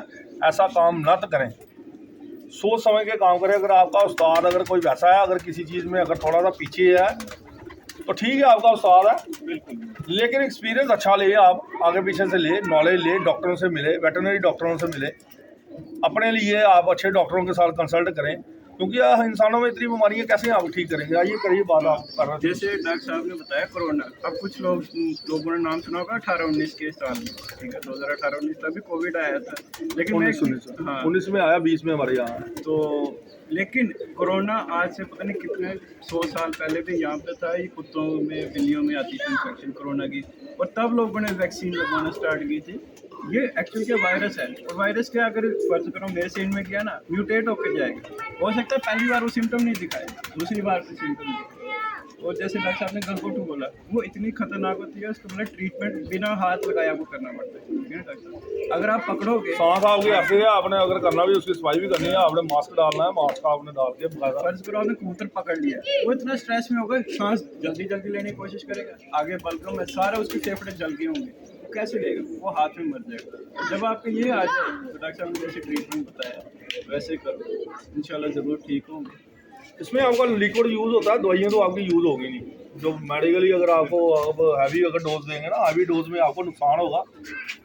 ऐसा काम न करें, सोच समझ के काम करें। अगर आपका उस्ताद अगर कोई वैसा है, अगर किसी चीज़ में अगर थोड़ा सा पीछे है तो ठीक है, आपका उस्ताद है, लेकिन एक्सपीरियंस अच्छा ले, आप आगे पीछे से ले, नॉलेज ले, डॉक्टरों से मिले, वेटरनरी डॉक्टरों से मिले, अपने लिए आप अच्छे डॉक्टरों के साथ कंसल्ट करें, क्योंकि इंसानों में इतनी बीमारियां कैसे आप ठीक करेंगे। आइए करिए बात आप कर रहे थे। जैसे डॉक्टर साहब ने बताया कोरोना, अब कुछ लोगों ने नाम सुना होगा 18-19 के साल में, ठीक है, 2018-19 तभी कोविड आया था, लेकिन 19 में आया, 20 में हमारे यहाँ। तो लेकिन कोरोना आज से पता नहीं कितने 100 साल पहले भी यहाँ पे था। ये कुत्तों में, बिल्लियों में आती थी इन्फेक्शन कोरोना की, और तब लोगों ने वैक्सीन लगवाना स्टार्ट की थी। ये एक्चुअली क्या वायरस है, और वायरस क्या अगर फर्ज करो मेरे सेंड में किया ना, म्यूटेट होकर जाएगा। हो सकता है पहली बार वो सिम्टम नहीं दिखाए, दूसरी बार सिम्टम दिखाए। और जैसे डॉक्टर साहब ने गलघोटू बोला, वो इतनी खतरनाक होती है, उसको मतलब ट्रीटमेंट बिना हाथ लगाए आपको करना पड़ता है, ठीक है ना डॉक्टर साहब? अगर आप पकड़ोगे सांस आपकी ऐसे है, आपने अगर करना भी उसकी सफाई भी करनी है, आपने मास्क डालना है, मास्क आपने डाल के बकायदा। फर्ज करो आपने कबूतर पकड़ लिया, वो इतना स्ट्रेस में होगा, सांस जल्दी जल्दी लेने की कोशिश करेगा, आगे बल्कों में सारा उसके फेफड़े जल गए होंगे, वो कैसे लेगा, वो हाथ में मर जाएगा। जब आपको ये आ जाए तो डॉक्टर साहब ने जैसे ट्रीटमेंट बताया वैसे करो, इंशाल्लाह ज़रूर ठीक होंगे। इसमें आपका लिक्विड यूज़ होता है, दवाइयाँ तो आपकी यूज़ होगी नहीं। जो मेडिकली अगर आपको अब हैवी अगर डोज देंगे ना, हैवी डोज में आपको नुकसान होगा।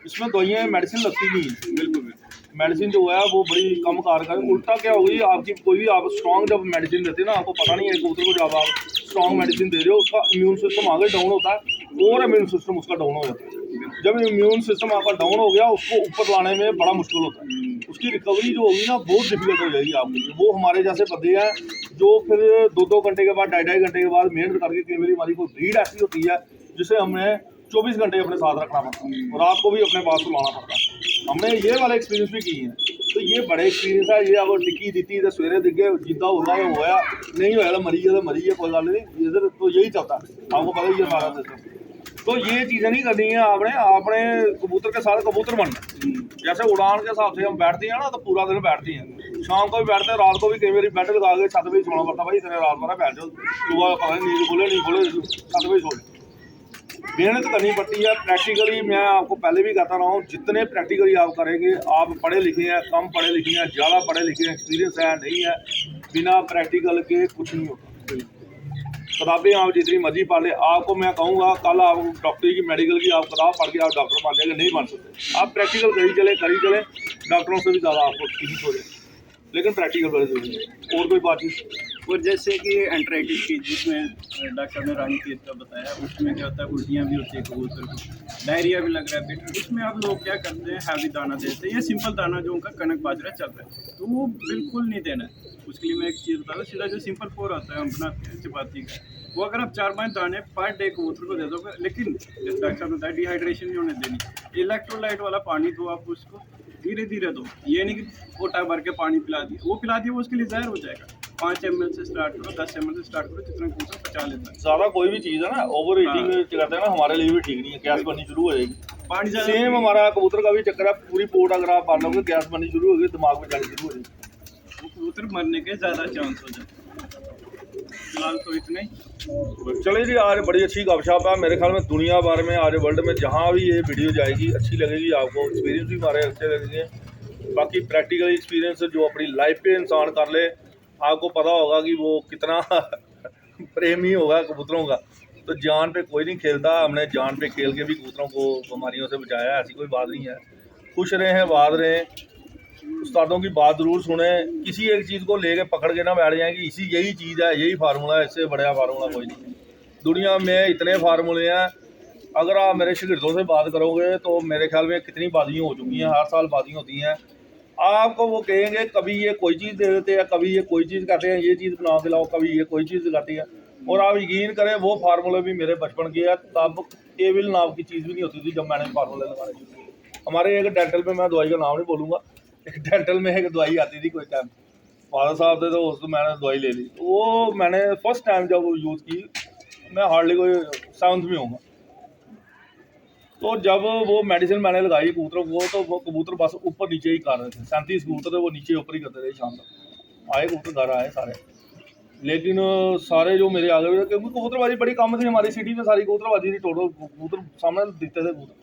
इसमें दवाइयाँ मेडिसिन लगती नहीं है, बिल्कुल मेडिसिन जो है वो बड़ी कम कारगर है। उल्टा क्या होगी, आपकी कोई भी आप स्ट्रॉन्ग जब मेडिसिन देते हैं ना, आपको पता नहीं है कबूतर को जब आप स्ट्रॉन्ग मेडिसिन दे रहे हो, उसका इम्यून सिस्टम आगे डाउन होता है और इम्यून सिस्टम उसका डाउन हो जाता है। जब इम्यून सिस्टम आपका डाउन हो गया, उसको ऊपर लाने में बड़ा मुश्किल होता है। उसकी रिकवरी जो होगी ना, बहुत डिफिकल्ट हो जाएगी आपके लिए। वो हमारे जैसे बंदे हैं जो फिर 2-2 घंटे के बाद, 2.5 घंटे के बाद मेहनत करके, कई बार हमारी कोई ब्रीड ऐसी होती है जिसे हमें 24 घंटे अपने साथ रखना पड़ता है और रात को भी अपने पास सुलाना पड़ता है। हमने ये वाले एक्सपीरियंस भी किए हैं, तो ये बड़े एक्सपीरियंस है। ये अगर टिक्की दी तो सवेरे दिखे जिद्दा होगा या होया, नहीं होया तो मरी है, कोई गल नहीं। इधर तो यही चलता है, आपको पता ही है सारा सिस्टम। तो ये चीज़ें नहीं करनी है आपने कबूतर के साथ कबूतर बनना। जैसे उड़ान के हिसाब से हम बैठते हैं ना, तो पूरा दिन बैठते हैं, शाम को भी बैठते हैं, रात को भी। कई बार बेड लगा के छत पे ही सोना पड़ता, भाई इतने रात भर बैठ जाओ, सुबह पता नहीं नींद खोले छत पे ही सो। मेहनत करनी पड़ती है प्रैक्टिकली। मैं आपको पहले भी कहता रहा हूँ, जितने प्रैक्टिकली आप करेंगे, आप पढ़े लिखे हैं, कम पढ़े लिखे हैं, ज़्यादा पढ़े लिखे हैं, एक्सपीरियंस है नहीं है, बिना प्रैक्टिकल के कुछ नहीं होता। किताबें आप जितनी मर्जी पढ़ ले, आपको मैं कहूँगा कल आप डॉक्टरी की, मेडिकल की आप किताब पढ़ के आप डॉक्टर बन जाएंगे, नहीं बन सकते। आप प्रैक्टिकल करी चले, डॉक्टरों से भी ज़्यादा आपको ठीक हो जाए, लेकिन प्रैक्टिकल बड़े जरूरी है। और कोई बातचीत? और जैसे कि एंट्राइटिस की, जिसमें डॉक्टर साहब ने रानीखेत का बताया, उसमें क्या होता है, उल्टियाँ भी होती है कबूतर को, डायरिया भी लग रहा है पेट, उसमें आप लोग क्या करते हैं, हैवी दाना देते हैं या सिंपल दाना जो उनका कनक बाजरा चल रहा है, तो वो बिल्कुल नहीं देना है। उसके लिए मैं एक चीज़ बता दूँ, सीधा जो सिंपल फोर होता है हम बनाते हैं चपाती का, वो अगर आप 4-5 दाने पर डे कबूतर को दे दोगे, लेकिन जैसे डॉक्टर साहब ने बताया डिहाइड्रेशन नहीं होने देनी, इलेक्ट्रोलाइट वाला पानी दो आप उसको, धीरे धीरे दो, ये नहीं कि कोटा भर के पानी पिला दिया, वो पिला दिया वो उसके लिए जहर हो जाएगा। 5 ml से स्टार्ट करो, 10 ml से स्टार्ट करो, जितना कबूतर पचा लेता है। ज़्यादा कोई भी चीज़ है ना, ओवर ईटिंग करते हैं ना, हमारे लिए भी ठीक नहीं है, गैस बननी शुरू हो जाएगी। पानी ज़्यादा सेम हमारा कबूतर का भी चक्कर है, पूरी पोट अगर आप बांध लोगे, गैस बननी शुरू होगी, दिमाग में जानी शुरू हो जाएगी, कबूतर मरने के ज़्यादा चांस हो जाते हैं। फिलहाल तो इतना ही। चलिए जी, आज बड़ी अच्छी गपशप है। मेरे ख्याल में दुनिया भर में, आज वर्ल्ड में जहाँ भी ये वीडियो जाएगी अच्छी लगेगी आपको, एक्सपीरियंस भी हमारे अच्छे लगेंगे। बाकी प्रैक्टिकल एक्सपीरियंस जो अपनी लाइफ पे इंसान कर ले, आपको पता होगा कि वो कितना प्रेमी होगा कबूतरों का। तो जान पे कोई नहीं खेलता, हमने जान पे खेल के भी कबूतरों को बीमारियों से बचाया, ऐसी कोई बात नहीं है। खुश रहें, आबाद रहें, उस्तादों की बात ज़रूर सुने, किसी एक चीज़ को लेके पकड़ के ना बैठ जाएं कि इसी यही चीज़ है, यही फार्मूला है, इससे बड़ा फार्मूला कोई नहीं। दुनिया में इतने फार्मूले हैं, अगर आप मेरे शागिर्दों से बात करोगे तो मेरे ख्याल में कितनी बाजियाँ हो चुकी हैं, हर साल बाजियाँ होती हैं। आपको वो कहेंगे कभी ये कोई चीज़ दे देते हैं, कभी ये कोई चीज़ कहते हैं, ये चीज़ बना के लाओ, कभी ये कोई चीज़ दिखाती है। और आप यकीन करें, वो फार्मूले भी मेरे बचपन के है, तब एविल नाम की चीज़ भी नहीं होती थी जब मैंने फार्मूले लगाने शुरू किए। हमारे एक डेंटल में, मैं दवाई का नाम नहीं बोलूँगा, एक डेंटल में एक दवाई आती थी कोई टाइम, फादर साहब थे, तो उसको मैंने दवाई ले ली। वो मैंने फर्स्ट टाइम जब वो यूज़ की, मैं हार्डली कोई 7th में होऊंगा, तो जब वो मेडिसिन मैंने लगाई कबूतरों को, तो वो कबूतर बस ऊपर नीचे ही कर रहे थे। 37 कबूतर थे, वो नीचे ऊपर ही करते थे। शाम तक आए कबूतर, घर आए सारे, लेकिन सारे जो मेरे आगे हुए, क्योंकि कबूतरबाजी बड़ी कम थी हमारी सिटी में, सारी कबूतरबाजी थी, टोटल कबूतर सामने दिखते थे कबूतर।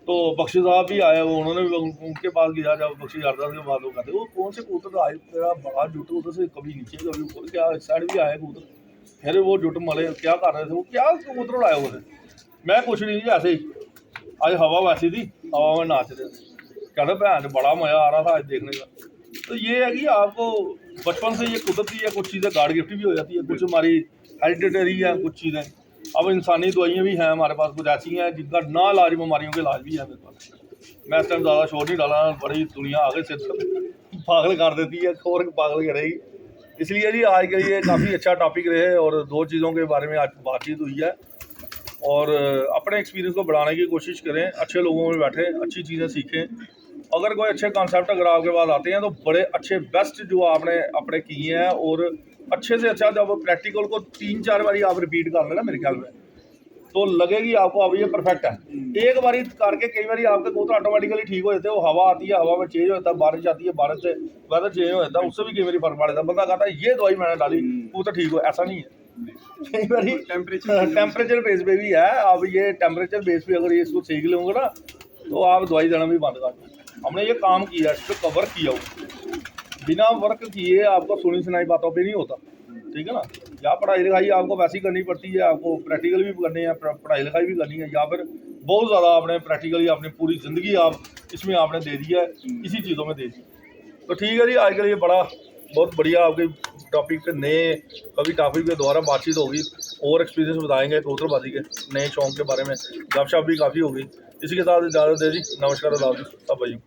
तो बख्शी साहब भी आए, वो उन्होंने भी उनके पास गया, जब बख्शी करता के बाद वो कहते वो कौन से कबूतर आए, तेरा बड़ा जुट उधर से कभी नीचे कभी ऊपर, क्या इस साइड भी आए कबूतर। फिर वो जुट मले क्या कर रहे थे, वो क्या कबूतर उड़ाए हुए थे। मैं कुछ नहीं जी, ऐसे ही आज हवा वैसी थी, हवा में नाच रहे थे, कहते भैन बड़ा मज़ा आ रहा था आज देखने का। तो ये है कि आपको बचपन से ये कुदरती है, कुछ चीज़ें गार्ड गिफ्ट भी हो जाती है, कुछ हमारी हेरिडिटरी है, कुछ चीज़ें अब इंसानी दवाइयाँ भी हैं हमारे पास, कुछ ऐसी हैं जिनका ना इलाज बीमारियों के इलाज भी है मेरे पास। मैं इस टाइम ज़्यादा शोर नहीं डाला, बड़ी दुनिया आगे से पागल कर देती है, और पागल करेगी। इसलिए जी आज के लिए काफ़ी अच्छा टॉपिक रहे, और 2 चीज़ों के बारे में आज बातचीत हुई है, और अपने एक्सपीरियंस को बढ़ाने की कोशिश करें, अच्छे लोगों में बैठें, अच्छी चीज़ें सीखें। अगर कोई अच्छे कॉन्सेप्ट अगर आपके पास आते हैं तो बड़े अच्छे बेस्ट जो आपने अपने किए हैं, और अच्छे से अच्छा जब प्रैक्टिकल को 3-4 बारी आप रिपीट कर लेना मेरे ख्याल में, तो लगेगी आपको अब ये परफेक्ट है। एक बारी करके कई बारी आपके कबूतर ऑटोमेटिकली ठीक हो जाते हैं, वो हवा आती है, हवा में चेंज होता है, बारिश आती है, बारिश से वेदर चेंज हो जाता है, उससे भी कई बारी फर्क पड़ जाता है। बंदा कहता है ये दवाई मैंने डाली कबूतर ठीक हो, ऐसा नहीं है। कई बारी टेम्परेचर बेस पे भी है। अब ये टेम्परेचर बेस पे अगर ये इसको सीख लोगे ना तो आप दवाई देना भी बंद कर दें। हमने ये काम किया, इस पर वर्क किया हुआ, बिना वर्क किए आपको सुनी सुनाई बातों पे नहीं होता, ठीक है ना। या पढ़ाई लिखाई आपको वैसी करनी पड़ती है, आपको प्रैक्टिकल भी करनी है, पढ़ाई लिखाई भी करनी है, या फिर बहुत ज़्यादा आपने प्रैक्टिकली अपनी पूरी ज़िंदगी आप इसमें आपने दे दिया है, इसी चीज़ों में दे दी। तो ठीक है जी, आज के लिए बहुत बढ़िया आपके टॉपिक पे नए कभी टॉपिक पे दोबारा बातचीत होगी और एक्सपीरियंस बताएंगे कबूतरबाजी के नए शौक के बारे में, गपशप भी काफ़ी होगी। इसी के साथ इजाज़त दे जी, नमस्कार, अल्लाह हाफ़िज़ सब भाई।